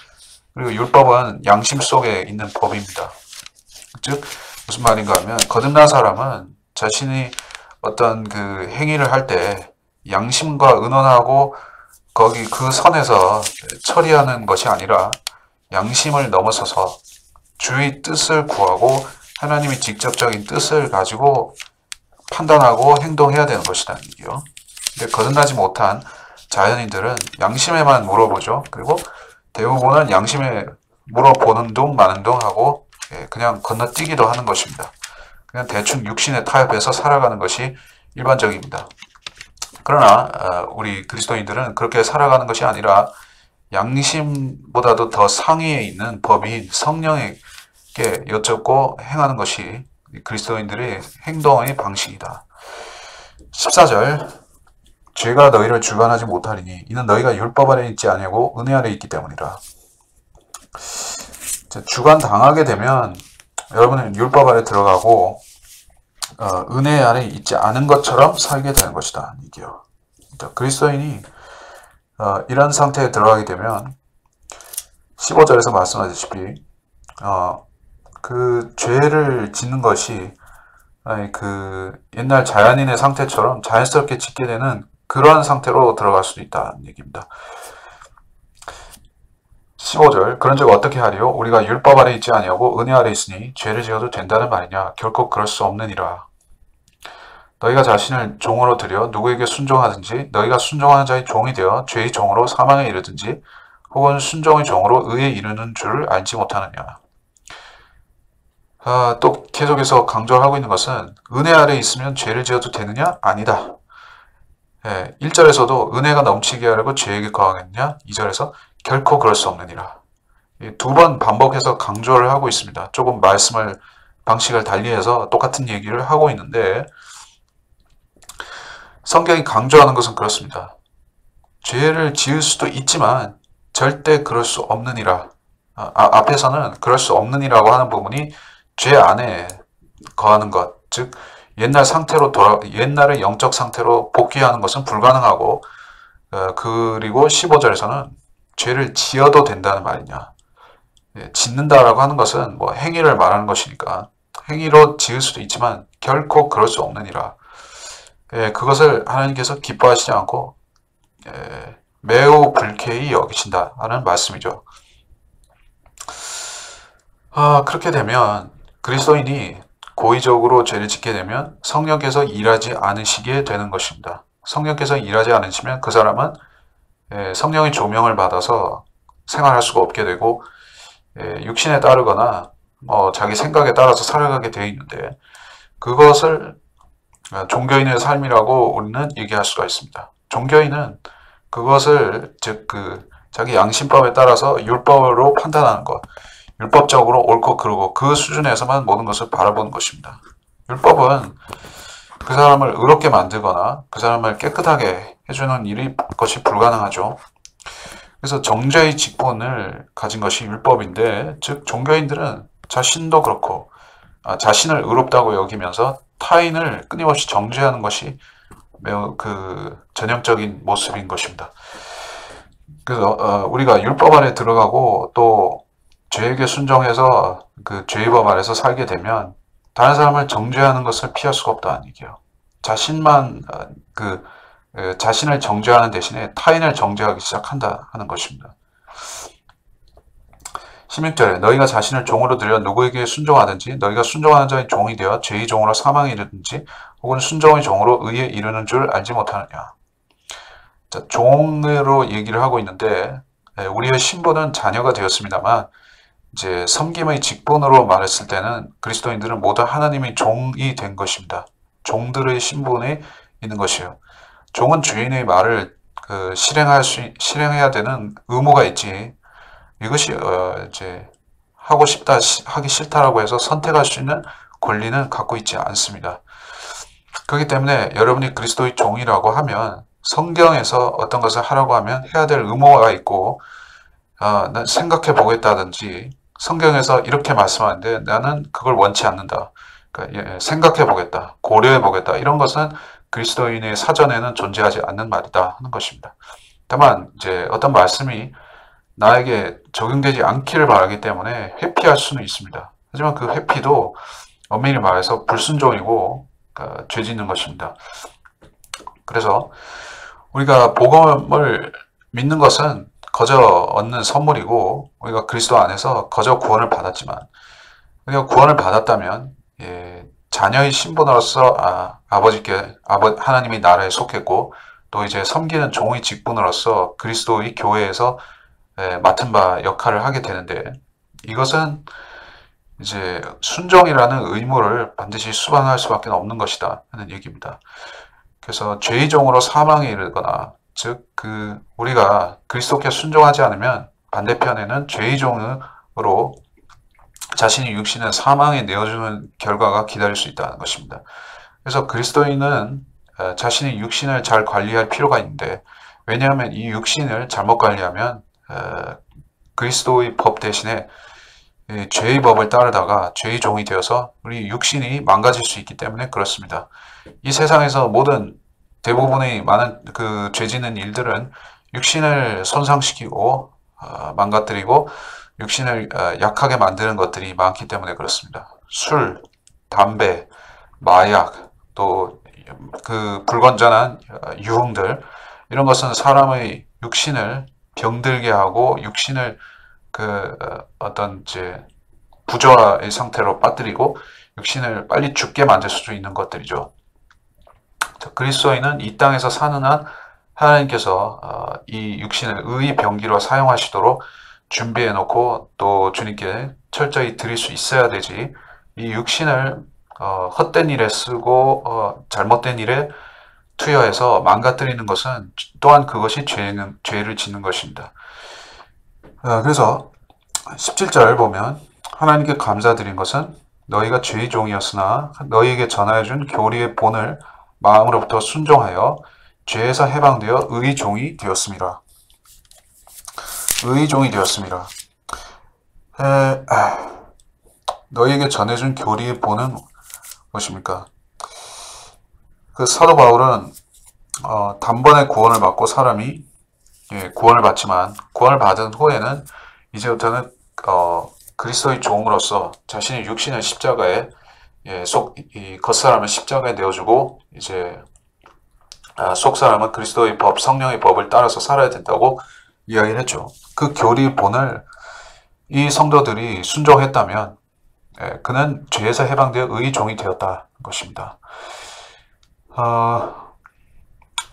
그리고 율법은 양심 속에 있는 법입니다. 즉 무슨 말인가 하면 거듭난 사람은 자신이 어떤 그 행위를 할 때 양심과 의논하고 거기 그 선에서 처리하는 것이 아니라 양심을 넘어서서 주의 뜻을 구하고 하나님의 직접적인 뜻을 가지고 판단하고 행동해야 되는 것이라는 얘기요. 근데 거듭나지 못한 자연인들은 양심에만 물어보죠. 그리고 대부분은 양심에 물어보는 둥 마는 둥 하고 그냥 건너뛰기도 하는 것입니다. 그냥 대충 육신에 타협해서 살아가는 것이 일반적입니다. 그러나 우리 그리스도인들은 그렇게 살아가는 것이 아니라 양심보다도 더 상위에 있는 법인 성령에게 여쭙고 행하는 것이 그리스도인들의 행동의 방식이다. 14절, 죄가 너희를 주관하지 못하리니 이는 너희가 율법 아래 있지 아니하고 은혜 아래 있기 때문이라. 주관당하게 되면 여러분은 율법 아래 들어가고 은혜 아래 있지 않은 것처럼 살게 되는 것이다. 이게요. 그리스도인이 이런 상태에 들어가게 되면 15절에서 말씀하셨다시피 그 죄를 짓는 것이 그 옛날 자연인의 상태처럼 자연스럽게 짓게 되는 그러한 상태로 들어갈 수도 있다는 얘기입니다. 15절, 그런즉 어떻게 하리요? 우리가 율법 아래 있지 아니하고 은혜 아래 있으니 죄를 지어도 된다는 말이냐? 결코 그럴 수 없느니라. 너희가 자신을 종으로 들여 누구에게 순종하든지 너희가 순종하는 자의 종이 되어 죄의 종으로 사망에 이르든지 혹은 순종의 종으로 의에 이르는 줄을 알지 못하느냐. 또 계속해서 강조하고 있는 것은 은혜 아래 있으면 죄를 지어도 되느냐? 아니다. 1절에서도 은혜가 넘치게 하려고 죄에게 거하겠느냐? 2절에서 결코 그럴 수 없느니라. 두 번 반복해서 강조를 하고 있습니다. 조금 방식을 달리해서 똑같은 얘기를 하고 있는데 성경이 강조하는 것은 그렇습니다. 죄를 지을 수도 있지만 절대 그럴 수 없느니라. 앞에서는 그럴 수 없느니라고 하는 부분이 죄 안에 거하는 것, 즉 옛날의 영적 상태로 복귀하는 것은 불가능하고, 그리고 15절에서는 죄를 지어도 된다는 말이냐. 짓는다라고 하는 것은 뭐 행위를 말하는 것이니까 행위로 지을 수도 있지만 결코 그럴 수 없느니라. 그것을 하나님께서 기뻐하시지 않고 매우 불쾌히 여기신다 하는 말씀이죠. 그렇게 되면 그리스도인이 고의적으로 죄를 짓게 되면 성령께서 일하지 않으시게 되는 것입니다. 성령께서 일하지 않으시면 그 사람은 성령의 조명을 받아서 생활할 수가 없게 되고 육신에 따르거나 자기 생각에 따라서 살아가게 되어 있는데, 그것을 종교인의 삶이라고 우리는 얘기할 수가 있습니다. 종교인은 그것을 즉 자기 양심법에 따라서 율법으로 판단하는 것, 율법적으로 옳고 그르고 그 수준에서만 모든 것을 바라보는 것입니다. 율법은 그 사람을 의롭게 만들거나 그 사람을 깨끗하게 해주는 것이 불가능하죠. 그래서 정죄의 직분을 가진 것이 율법인데, 즉 종교인들은 자신도 그렇고 자신을 의롭다고 여기면서 타인을 끊임없이 정죄하는 것이 매우 전형적인 모습인 것입니다. 그래서 우리가 율법 아래 들어가고 또 죄에게 순종해서 그 죄의 법 아래서 살게 되면 다른 사람을 정죄하는 것을 피할 수가 없다는 얘기예요. 자신을 정죄하는 대신에 타인을 정죄하기 시작한다 하는 것입니다. 16절에 너희가 자신을 종으로 들여 누구에게 순종하든지 너희가 순종하는 자의 종이 되어 죄의 종으로 사망에 이르든지 혹은 순종의 종으로 의에 이르는 줄 알지 못하느냐. 자, 종으로 얘기를 하고 있는데 우리의 신분은 자녀가 되었습니다만 이제 섬김의 직분으로 말했을 때는 그리스도인들은 모두 하나님의 종이 된 것입니다. 종들의 신분에 있는 것이에요. 종은 주인의 말을 실행해야 되는 의무가 있지. 이것이 이제 하고 싶다, 하기 싫다라고 해서 선택할 수 있는 권리는 갖고 있지 않습니다. 그렇기 때문에 여러분이 그리스도의 종이라고 하면 성경에서 어떤 것을 하라고 하면 해야 될 의무가 있고 난 생각해 보겠다든지 성경에서 이렇게 말씀하는데 나는 그걸 원치 않는다. 그러니까 생각해 보겠다, 고려해 보겠다 이런 것은 그리스도인의 사전에는 존재하지 않는 말이다 하는 것입니다. 다만 이제 어떤 말씀이 나에게 적용되지 않기를 바라기 때문에 회피할 수는 있습니다. 하지만 그 회피도 엄밀히 말해서 불순종이고 죄 짓는 것입니다. 그래서 우리가 복음을 믿는 것은 거저 얻는 선물이고 우리가 그리스도 안에서 거저 구원을 받았지만 우리가 구원을 받았다면 자녀의 신분으로서 하나님의 나라에 속했고 또 이제 섬기는 종의 직분으로서 그리스도의 교회에서 맡은 바 역할을 하게 되는데 이것은 이제 순종이라는 의무를 반드시 수반할 수밖에 없는 것이다 하는 얘기입니다. 그래서 죄의 종으로 사망에 이르거나 즉 우리가 그리스도께 순종하지 않으면 반대편에는 죄의 종으로 자신의 육신을 사망에 내어주는 결과가 기다릴 수 있다는 것입니다. 그래서 그리스도인은 자신의 육신을 잘 관리할 필요가 있는데 왜냐하면 이 육신을 잘못 관리하면 그리스도의 법 대신에 죄의 법을 따르다가 죄의 종이 되어서 우리 육신이 망가질 수 있기 때문에 그렇습니다. 이 세상에서 대부분의 많은 죄 짓는 일들은 육신을 손상시키고 망가뜨리고 육신을 약하게 만드는 것들이 많기 때문에 그렇습니다. 술, 담배, 마약, 또 불건전한 유흥들 이런 것은 사람의 육신을 병들게 하고 육신을 어떤 이제 부조화의 상태로 빠뜨리고 육신을 빨리 죽게 만들 수 있는 것들이죠. 그리스도인은 이 땅에서 사는 한 하나님께서 이 육신을 의의 병기로 사용하시도록 준비해 놓고 또 주님께 철저히 드릴 수 있어야 되지 이 육신을 헛된 일에 쓰고 잘못된 일에 투여해서 망가뜨리는 것은 또한 그것이 죄를 짓는 것입니다. 그래서 17절 보면 하나님께 감사드린 것은 너희가 죄의 종이었으나 너희에게 전하여준 교리의 본을 마음으로부터 순종하여 죄에서 해방되어 의의 종이 되었습니다. 의의 종이 되었습니다. 너희에게 전해준 교리의 본은 무엇입니까? 사도 바울은 단번에 구원을 받고 사람이 구원을 받지만 구원을 받은 후에는 이제부터는 그리스도의 종으로서 자신의 육신을 십자가에 겉사람을 십자가에 내어주고 이제 속사람은 그리스도의 법, 성령의 법을 따라서 살아야 된다고 이야기를 했죠. 그 교리 본을 이 성도들이 순종했다면 그는 죄에서 해방되어 의의 종이 되었다는 것입니다.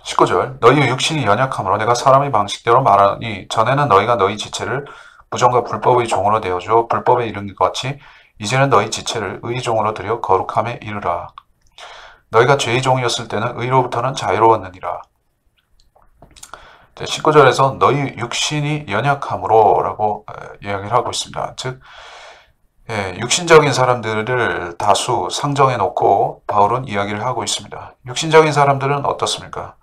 19절 너희의 육신이 연약함으로 내가 사람의 방식대로 말하니 전에는 너희가 너희 지체를 부정과 불법의 종으로 내어주어 불법에 이른 것 같이 이제는 너희 지체를 의의 종으로 들여 거룩함에 이르라. 너희가 죄의 종이었을 때는 의로부터는 자유로웠느니라. 19절에서 너희 육신이 연약함으로 라고 이야기를 하고 있습니다. 즉 육신적인 사람들을 다수 상정해 놓고 바울은 이야기를 하고 있습니다. 육신적인 사람들은 어떻습니까?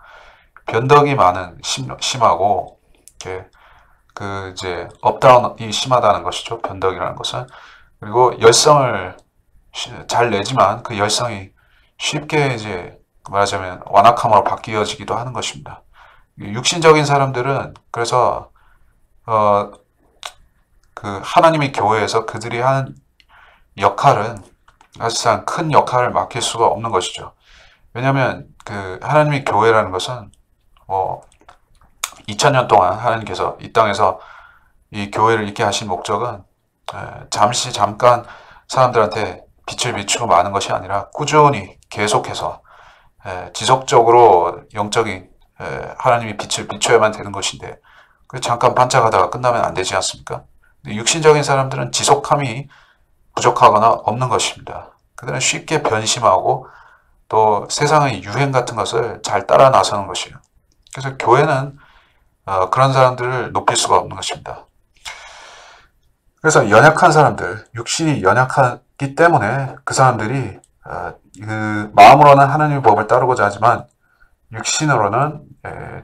변덕이 심하고 이제 업다운이 심하다는 것이죠. 변덕이라는 것은. 그리고 열성을 잘 내지만 그 열성이 쉽게 이제 말하자면 완악함으로 바뀌어지기도 하는 것입니다. 육신적인 사람들은 그래서 하나님의 교회에서 그들이 하는 역할은 사실상 큰 역할을 맡길 수가 없는 것이죠. 왜냐하면 하나님의 교회라는 것은 2000년 동안 하나님께서 이 땅에서 이 교회를 있게 하신 목적은 잠깐 사람들한테 빛을 비추고 마는 것이 아니라 꾸준히 계속해서 지속적으로 영적인 하나님의 빛을 비춰야만 되는 것인데 잠깐 반짝하다가 끝나면 안 되지 않습니까? 육신적인 사람들은 지속함이 부족하거나 없는 것입니다. 그들은 쉽게 변심하고 또 세상의 유행 같은 것을 잘 따라 나서는 것이에요. 그래서 교회는 그런 사람들을 높일 수가 없는 것입니다. 그래서 연약한 사람들, 육신이 연약하기 때문에 그 사람들이 그 마음으로는 하나님의 법을 따르고자 하지만 육신으로는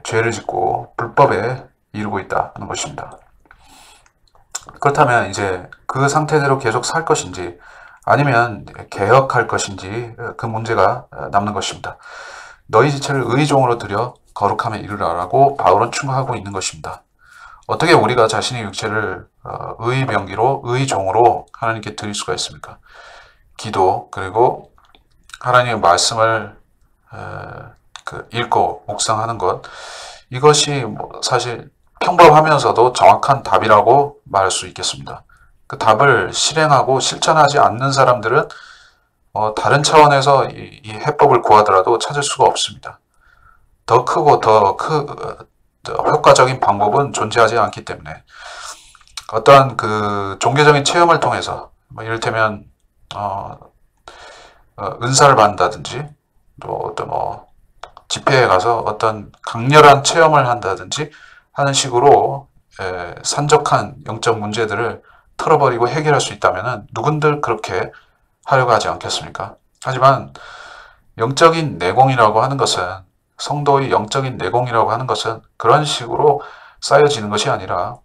죄를 짓고 불법에 이르고 있다는 것입니다. 그렇다면 이제 그 상태대로 계속 살 것인지 아니면 개혁할 것인지 그 문제가 남는 것입니다. 너희 지체를 의의 종으로 들여 거룩함에 이르라라고 바울은 충고하고 있는 것입니다. 어떻게 우리가 자신의 육체를 의의 병기로 의의 종으로 하나님께 드릴 수가 있습니까? 기도 그리고 하나님의 말씀을 읽고 묵상하는 것, 이것이 사실 평범하면서도 정확한 답이라고 말할 수 있겠습니다. 그 답을 실행하고 실천하지 않는 사람들은 다른 차원에서 이 해법을 구하더라도 찾을 수가 없습니다. 더 크고 더 효과적인 방법은 존재하지 않기 때문에 어떠한 그 종교적인 체험을 통해서 이를테면 은사를 받는다든지 또 어떤 집회에 가서 어떤 강렬한 체험을 한다든지 하는 식으로 산적한 영적 문제들을 털어버리고 해결할 수 있다면 누군들 그렇게 하려고 하지 않겠습니까? 하지만 영적인 내공이라고 하는 것은, 성도의 영적인 내공이라고 하는 것은 그런 식으로 쌓여지는 것이 아니라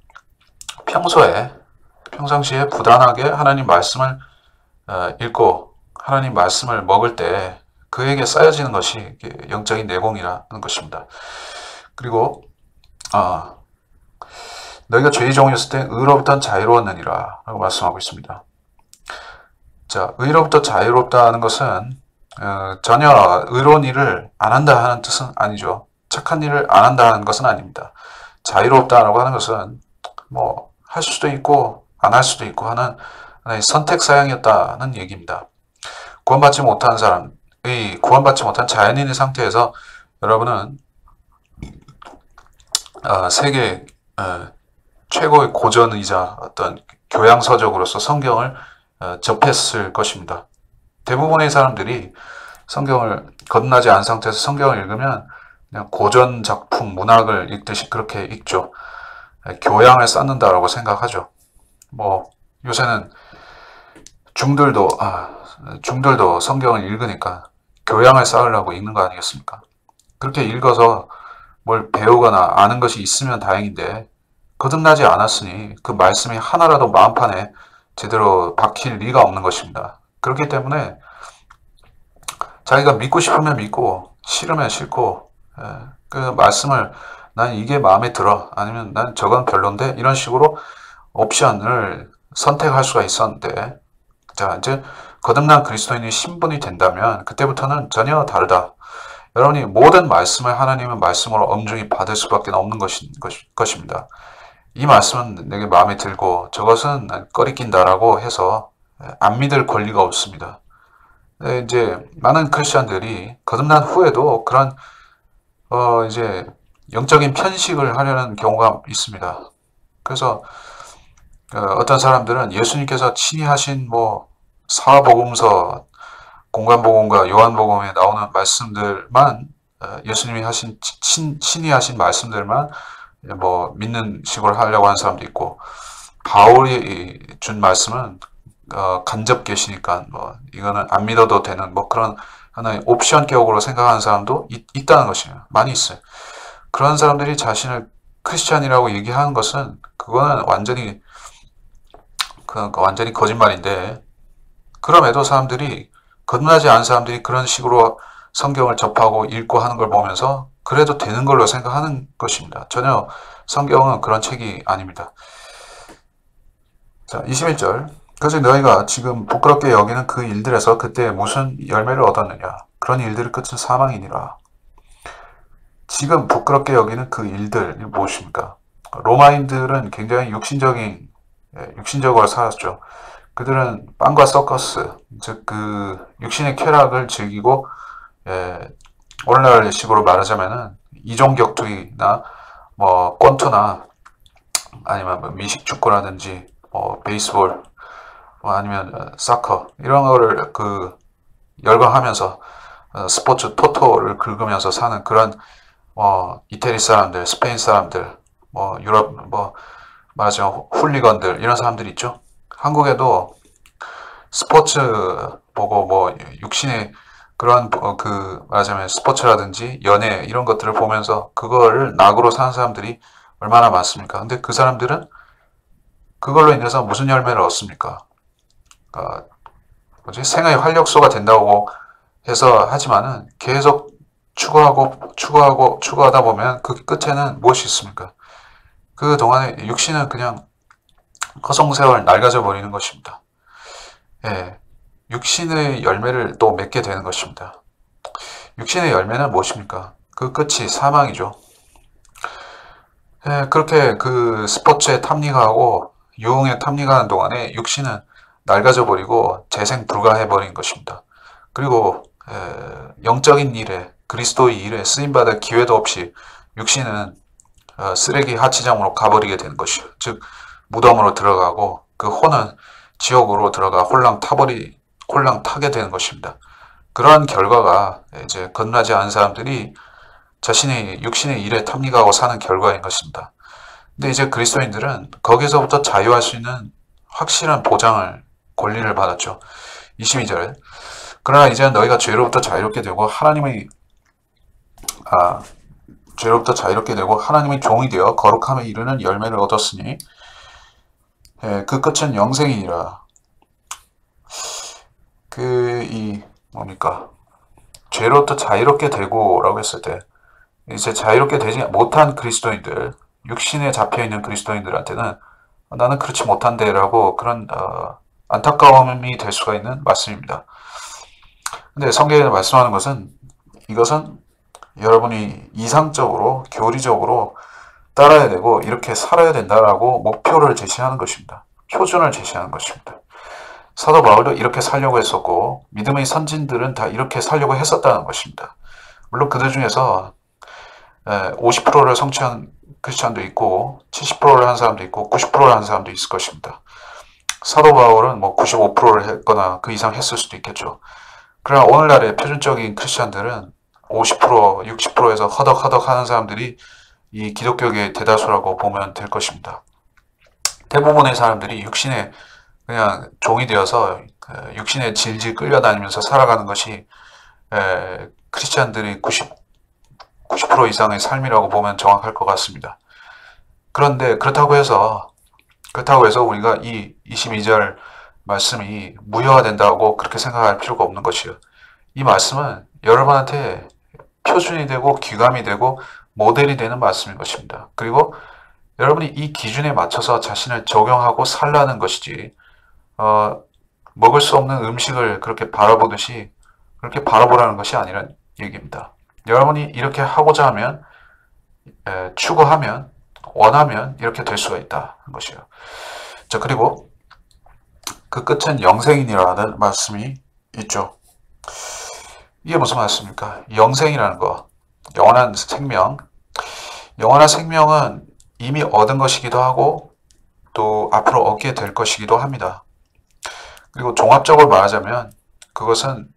평상시에 부단하게 하나님 말씀을 읽고 하나님 말씀을 먹을 때 그에게 쌓여지는 것이 영적인 내공이라는 것입니다. 그리고 너희가 죄의 종이었을 때 의로부터는 자유로웠느니라 라고 말씀하고 있습니다. 자, 의로부터 자유롭다는 것은 전혀 의로운 일을 안 한다 하는 뜻은 아니죠. 착한 일을 안 한다 하는 것은 아닙니다. 자유롭다라고 하는 것은 할 수도 있고 안 할 수도 있고 하는 하나의 선택 사양이었다는 얘기입니다. 구원받지 못한 사람의 구원받지 못한 자연인의 상태에서 여러분은 세계 최고의 고전이자 어떤 교양서적으로서 성경을 접했을 것입니다. 대부분의 사람들이 성경을 거듭나지 않은 상태에서 성경을 읽으면 그냥 고전 작품, 문학을 읽듯이 그렇게 읽죠. 교양을 쌓는다라고 생각하죠. 요새는 중들도 성경을 읽으니까 교양을 쌓으려고 읽는 거 아니겠습니까? 그렇게 읽어서 뭘 배우거나 아는 것이 있으면 다행인데 거듭나지 않았으니 그 말씀이 하나라도 마음판에 제대로 박힐 리가 없는 것입니다. 그렇기 때문에 자기가 믿고 싶으면 믿고 싫으면 싫고 그 말씀을 난 이게 마음에 들어 아니면 난 저건 별론데 이런 식으로 옵션을 선택할 수가 있었는데, 자 이제 거듭난 그리스도인이 신분이 된다면 그때부터는 전혀 다르다. 여러분이 모든 말씀을 하나님의 말씀으로 엄중히 받을 수밖에 없는 것입니다. 이 말씀은 내게 마음에 들고 저것은 꺼리낀다라고 해서 안 믿을 권리가 없습니다. 이제 많은 크리스천들이 거듭난 후에도 그런 이제 영적인 편식을 하려는 경우가 있습니다. 그래서 어떤 사람들은 예수님께서 친히 하신 사복음서, 공관복음과 요한복음에 나오는 말씀들만 예수님이 하신 친히 하신 말씀들만 믿는 식으로 하려고 하는 사람도 있고, 바울이 준 말씀은 간접 계시니까 이거는 안 믿어도 되는 그런 하나의 옵션 격으로 생각하는 사람도 있다는 것이에요. 많이 있어요. 그런 사람들이 자신을 크리스찬이라고 얘기하는 것은 그거는 완전히 거짓말인데, 그럼에도 사람들이 거듭나지 않은 사람들이 그런 식으로 성경을 접하고 읽고 하는 걸 보면서 그래도 되는 걸로 생각하는 것입니다. 전혀 성경은 그런 책이 아닙니다. 자, 21절. 그래서 너희가 지금 부끄럽게 여기는 그 일들에서 그때 무슨 열매를 얻었느냐. 그런 일들의 끝은 사망이니라. 지금 부끄럽게 여기는 그 일들이 무엇입니까? 로마인들은 굉장히 육신적으로 살았죠. 그들은 빵과 서커스, 즉 그 육신의 쾌락을 즐기고, 오늘날식으로 말하자면은 이종격투기나 권투나 아니면 미식축구라든지 베이스볼, 아니면 사커 이런 거를 열광하면서 스포츠 토토를 긁으면서 사는 그런 이태리 사람들, 스페인 사람들, 뭐 유럽 뭐 말하자면 훌리건들 이런 사람들 있죠. 한국에도 스포츠 보고 뭐 육신의 그런 그 말하자면 스포츠라든지 연애 이런 것들을 보면서 그거를 낙으로 사는 사람들이 얼마나 많습니까? 근데 그 사람들은 그걸로 인해서 무슨 열매를 얻습니까? 뭐지? 생활의 활력소가 된다고 해서 하지만은 계속 추구하다 보면 그 끝에는 무엇이 있습니까? 그 동안에 육신은 그냥 허송세월 낡아져 버리는 것입니다. 예, 육신의 열매를 또 맺게 되는 것입니다. 육신의 열매는 무엇입니까? 그 끝이 사망이죠. 예, 그렇게 그 스포츠에 탐닉하고 유흥에 탐닉하는 동안에 육신은 낡아져 버리고 재생 불가해 버린 것입니다. 그리고 영적인 일에 그리스도의 일에 쓰임받을 기회도 없이 육신은 쓰레기 하치장으로 가버리게 되는 것이요. 즉 무덤으로 들어가고 그 혼은 지옥으로 들어가 홀랑 타게 되는 것입니다. 그러한 결과가 이제 건나지 않은 사람들이 자신의 육신의 일에 탐닉하고 사는 결과인 것입니다. 근데 이제 그리스도인들은 거기서부터 자유할 수 있는 확실한 보장을, 권리를 받았죠. 22절에 그러나 이제 너희가 죄로부터 자유롭게 되고 하나님의 종이 되어 거룩함에 이르는 열매를 얻었으니 그 끝은 영생이니라. 뭡니까? 죄로부터 자유롭게 되고라고 했을 때 이제 자유롭게 되지 못한 그리스도인들, 육신에 잡혀있는 그리스도인들한테는 나는 그렇지 못한데라고 그런 안타까움이 될 수가 있는 말씀입니다. 근데 성경에 말씀하는 것은 이것은 여러분이 이상적으로 교리적으로 따라야 되고 이렇게 살아야 된다라고 목표를 제시하는 것입니다. 표준을 제시하는 것입니다. 사도 바울도 이렇게 살려고 했었고 믿음의 선진들은 다 이렇게 살려고 했었다는 것입니다. 물론 그들 중에서 50%를 성취한 크리스찬도 있고 70%를 한 사람도 있고 90%를 한 사람도 있을 것입니다. 사도 바울은 뭐 95%를 했거나 그 이상 했을 수도 있겠죠. 그러나 오늘날의 표준적인 크리스찬들은 50%, 60%에서 허덕허덕 하는 사람들이 이 기독교계의 대다수라고 보면 될 것입니다. 대부분의 사람들이 육신의 그냥 종이 되어서 육신에 질질 끌려다니면서 살아가는 것이 크리스찬들이 90% 이상의 삶이라고 보면 정확할 것 같습니다. 그런데 그렇다고 해서 우리가 이 22절 말씀이 무효화된다고 그렇게 생각할 필요가 없는 것이요. 이 말씀은 여러분한테 표준이 되고 귀감이 되고 모델이 되는 말씀인 것입니다. 그리고 여러분이 이 기준에 맞춰서 자신을 적용하고 살라는 것이지 먹을 수 없는 음식을 그렇게 바라보듯이 그렇게 바라보라는 것이 아니라는 얘기입니다. 여러분이 이렇게 하고자 하면 추구하면 원하면 이렇게 될 수가 있다는 것이에요. 자, 그리고 그 끝은 영생이니라는 말씀이 있죠. 이게 무슨 말씀입니까? 영생이라는 거, 영원한 생명. 영원한 생명은 이미 얻은 것이기도 하고 또 앞으로 얻게 될 것이기도 합니다. 그리고 종합적으로 말하자면 그것은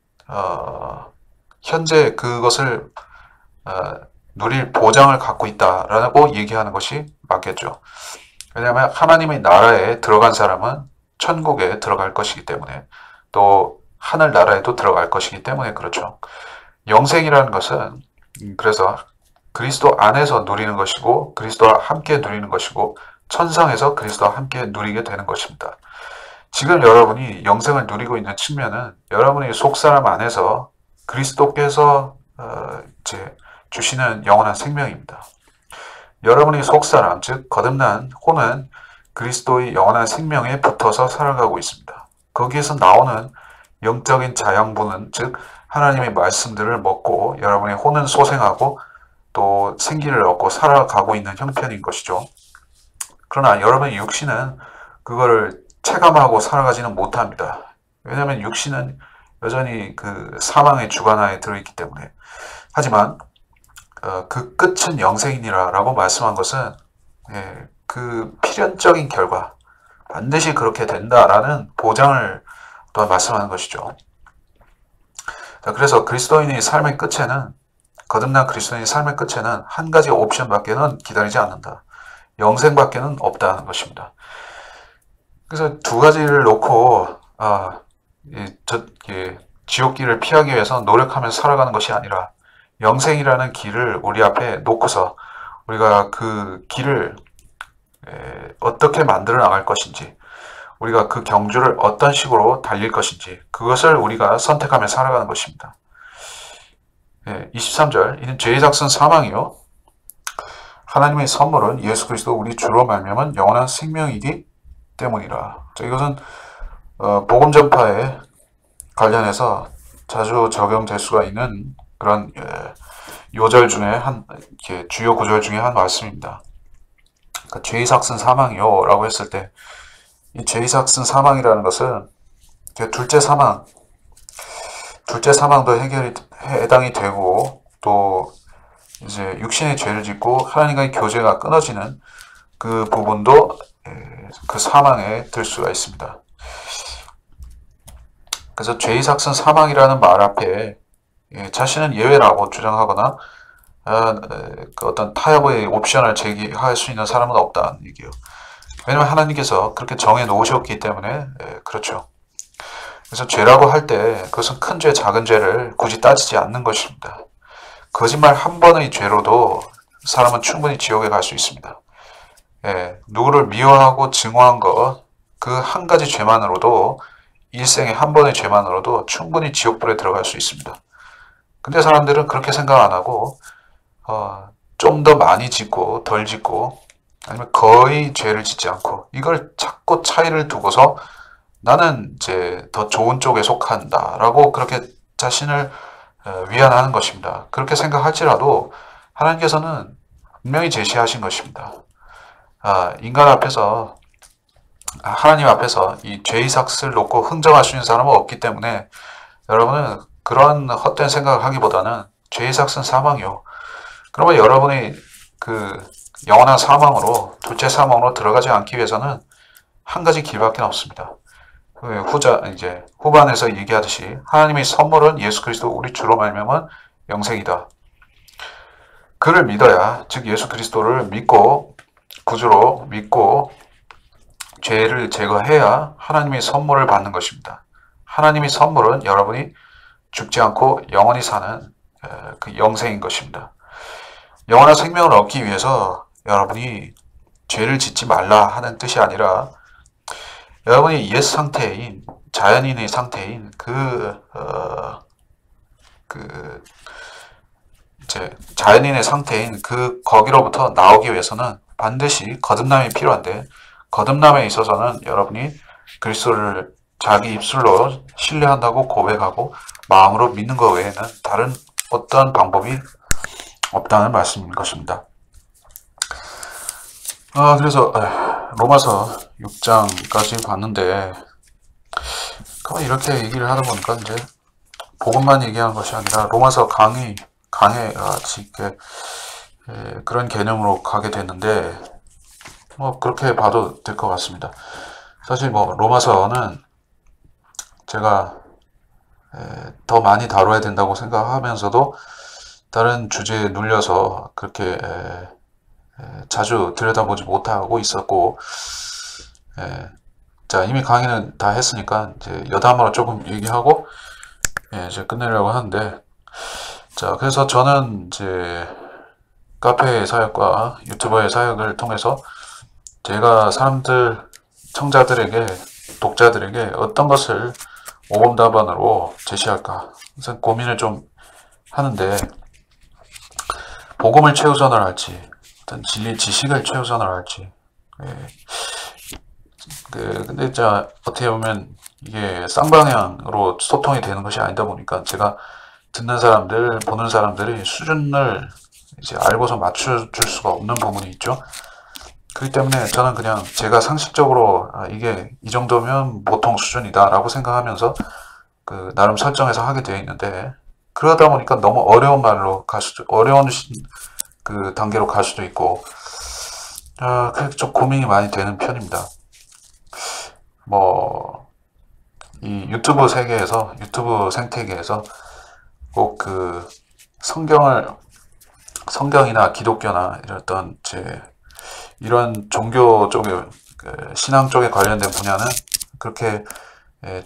현재 그것을 누릴 보장을 갖고 있다라고 얘기하는 것이 맞겠죠. 왜냐하면 하나님의 나라에 들어간 사람은 천국에 들어갈 것이기 때문에 또 하늘나라에도 들어갈 것이기 때문에 그렇죠. 영생이라는 것은 그래서 그리스도 안에서 누리는 것이고 그리스도와 함께 누리는 것이고 천상에서 그리스도와 함께 누리게 되는 것입니다. 지금 여러분이 영생을 누리고 있는 측면은 여러분의 속사람 안에서 그리스도께서 주시는 영원한 생명입니다. 여러분의 속사람, 즉 거듭난 혼은 그리스도의 영원한 생명에 붙어서 살아가고 있습니다. 거기에서 나오는 영적인 자양분은 즉 하나님의 말씀들을 먹고 여러분의 혼은 소생하고 또 생기를 얻고 살아가고 있는 형편인 것이죠. 그러나 여러분의 육신은 그거를 체감하고 살아가지는 못합니다. 왜냐하면 육신은 여전히 그 사망의 주관하에 들어있기 때문에. 하지만 그 끝은 영생이니라 라고 말씀한 것은 그 필연적인 결과, 반드시 그렇게 된다라는 보장을 또한 말씀하는 것이죠. 자, 그래서 그리스도인의 삶의 끝에는, 거듭난 그리스도인의 삶의 끝에는 한 가지 옵션밖에는 기다리지 않는다. 영생밖에는 없다는 것입니다. 그래서 두 가지를 놓고 지옥길을 피하기 위해서 노력하면서 살아가는 것이 아니라 영생이라는 길을 우리 앞에 놓고서 우리가 그 길을 어떻게 만들어 나갈 것인지, 우리가 그 경주를 어떤 식으로 달릴 것인지, 그것을 우리가 선택하며 살아가는 것입니다. 23절, 이는 죄의 삭은 사망이요 하나님의 선물은 예수 그리스도 우리 주로 말미암은 영원한 생명이기 때문이라. 이것은 복음 전파에 관련해서 자주 적용될 수가 있는 그런 요절 중에 주요 구절 중에 한 말씀입니다. 그러니까 죄의 삭은 사망이요 라고 했을 때, 이 죄의 삭은 사망이라는 것은 둘째 사망도 해당이 되고, 또 이제 육신의 죄를 짓고 하나님과의 교제가 끊어지는 그 부분도 그 사망에 들 수가 있습니다. 그래서 죄의 삭은 사망이라는 말 앞에 자신은 예외라고 주장하거나 그 어떤 타협의 옵션을 제기할 수 있는 사람은 없다는 얘기예요. 왜냐하면 하나님께서 그렇게 정해 놓으셨기 때문에 그렇죠. 그래서 죄라고 할 때 그것은 큰 죄, 작은 죄를 굳이 따지지 않는 것입니다. 거짓말 한 번의 죄로도 사람은 충분히 지옥에 갈 수 있습니다. 누구를 미워하고 증오한 것, 그 한 가지 죄만으로도, 일생에 한 번의 죄만으로도 충분히 지옥불에 들어갈 수 있습니다. 근데 사람들은 그렇게 생각 안 하고 좀 더 많이 짓고 덜 짓고, 아니면 거의 죄를 짓지 않고, 이걸 자꾸 차이를 두고서 나는 이제 더 좋은 쪽에 속한다 라고 그렇게 자신을 위안하는 것입니다. 그렇게 생각할지라도 하나님께서는 분명히 제시하신 것입니다. 인간 앞에서, 하나님 앞에서 이 죄의 삭을 놓고 흥정할 수 있는 사람은 없기 때문에 여러분은 그런 헛된 생각을 하기보다는 죄의 삭은 사망이요. 그러면 여러분이 그 영원한 사망으로, 둘째 사망으로 들어가지 않기 위해서는 한 가지 길밖에 없습니다. 후반에서 얘기하듯이 하나님의 선물은 예수 그리스도 우리 주로 말미암은 영생이다. 그를 믿어야, 즉 예수 그리스도를 믿고 구주로 믿고 죄를 제거해야 하나님의 선물을 받는 것입니다. 하나님의 선물은 여러분이 죽지 않고 영원히 사는 그 영생인 것입니다. 영원한 생명을 얻기 위해서 여러분이 죄를 짓지 말라 하는 뜻이 아니라, 여러분이 옛 상태인, 자연인의 상태인 자연인의 상태인 거기로부터 나오기 위해서는 반드시 거듭남이 필요한데, 거듭남에 있어서는 여러분이 그리스도를 자기 입술로 신뢰한다고 고백하고 마음으로 믿는 것 외에는 다른 어떠한 방법이 없다는 말씀인 것입니다. 그래서 로마서 6장까지 봤는데, 이렇게 얘기를 하다 보니까 이제 복음만 얘기하는 것이 아니라 로마서 강해 같이 그런 개념으로 가게 됐는데, 그렇게 봐도 될 것 같습니다. 사실 로마서는 제가 더 많이 다뤄야 된다고 생각하면서도 다른 주제에 눌려서 그렇게 자주 들여다보지 못하고 있었고, 자, 이미 강의는 다 했으니까 이제 여담으로 조금 얘기하고 이제 끝내려고 하는데, 자, 그래서 저는 이제 카페 사역과 유튜버의 사역을 통해서 제가 청자들에게, 독자들에게 어떤 것을 오범답안으로 제시할까 그래서 고민을 좀 하는데, 복음을 최우선을 할지, 어떤 진리 지식을 최우선을 할지. 근데 어떻게 보면 이게 쌍방향으로 소통이 되는 것이 아니다 보니까, 제가 듣는 사람들, 보는 사람들이 수준을 이제 알고서 맞춰줄 수가 없는 부분이 있죠. 그렇기 때문에 저는 그냥 제가 상식적으로 이게 이 정도면 보통 수준이다 라고 생각하면서 나름 설정해서 하게 되어 있는데, 그러다 보니까 너무 어려운 말로 어려운 그 단계로 갈 수도 있고, 그래서 좀 고민이 많이 되는 편입니다. 이 유튜브 생태계에서 꼭 성경이나 기독교나 이런 이런 종교 쪽에 신앙 쪽에 관련된 분야는 그렇게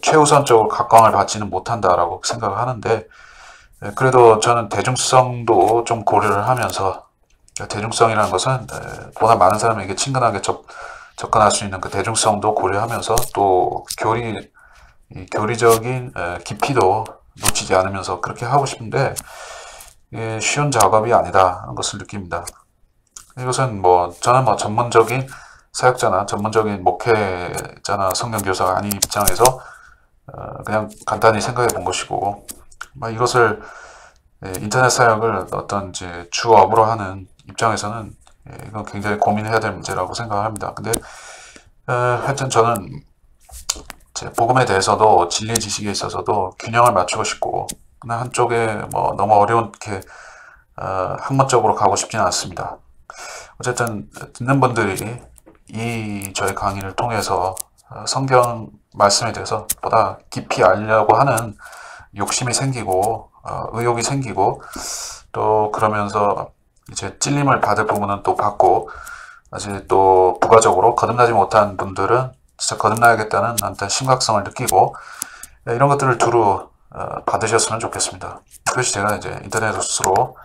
최우선적으로 각광을 받지는 못한다라고 생각을 하는데, 그래도 저는 대중성도 좀 고려를 하면서, 대중성이라는 것은 보다 많은 사람에게 친근하게 접근할 수 있는 그 대중성도 고려하면서 또 교리적인 깊이도 놓치지 않으면서 그렇게 하고 싶은데, 이게 쉬운 작업이 아니다 하는 것을 느낍니다. 이것은 저는 전문적인 사역자나 전문적인 목회자나 성경교사가 아닌 입장에서 그냥 간단히 생각해 본 것이고, 이것을 인터넷 사역을 어떤 이제 주업으로 하는 입장에서는 이건 굉장히 고민해야 될 문제라고 생각을 합니다. 근데 하여튼 저는 제 복음에 대해서도 진리 지식에 있어서도 균형을 맞추고 싶고, 그냥 한쪽에 너무 어려운게 학문적으로 가고 싶지는 않습니다. 어쨌든 듣는 분들이 이 저의 강의를 통해서 성경 말씀에 대해서 보다 깊이 알려고 하는 욕심이 생기고 의욕이 생기고, 또 그러면서 이제 찔림을 받을 부분은 또 받고, 아직 또 부가적으로 거듭나지 못한 분들은 진짜 거듭나야겠다는 어떤 심각성을 느끼고, 이런 것들을 두루 받으셨으면 좋겠습니다. 그것이 제가 이제 인터넷으로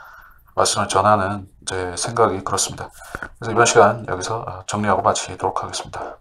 말씀을 전하는 제 생각이 그렇습니다. 그래서 이번 시간 여기서 정리하고 마치도록 하겠습니다.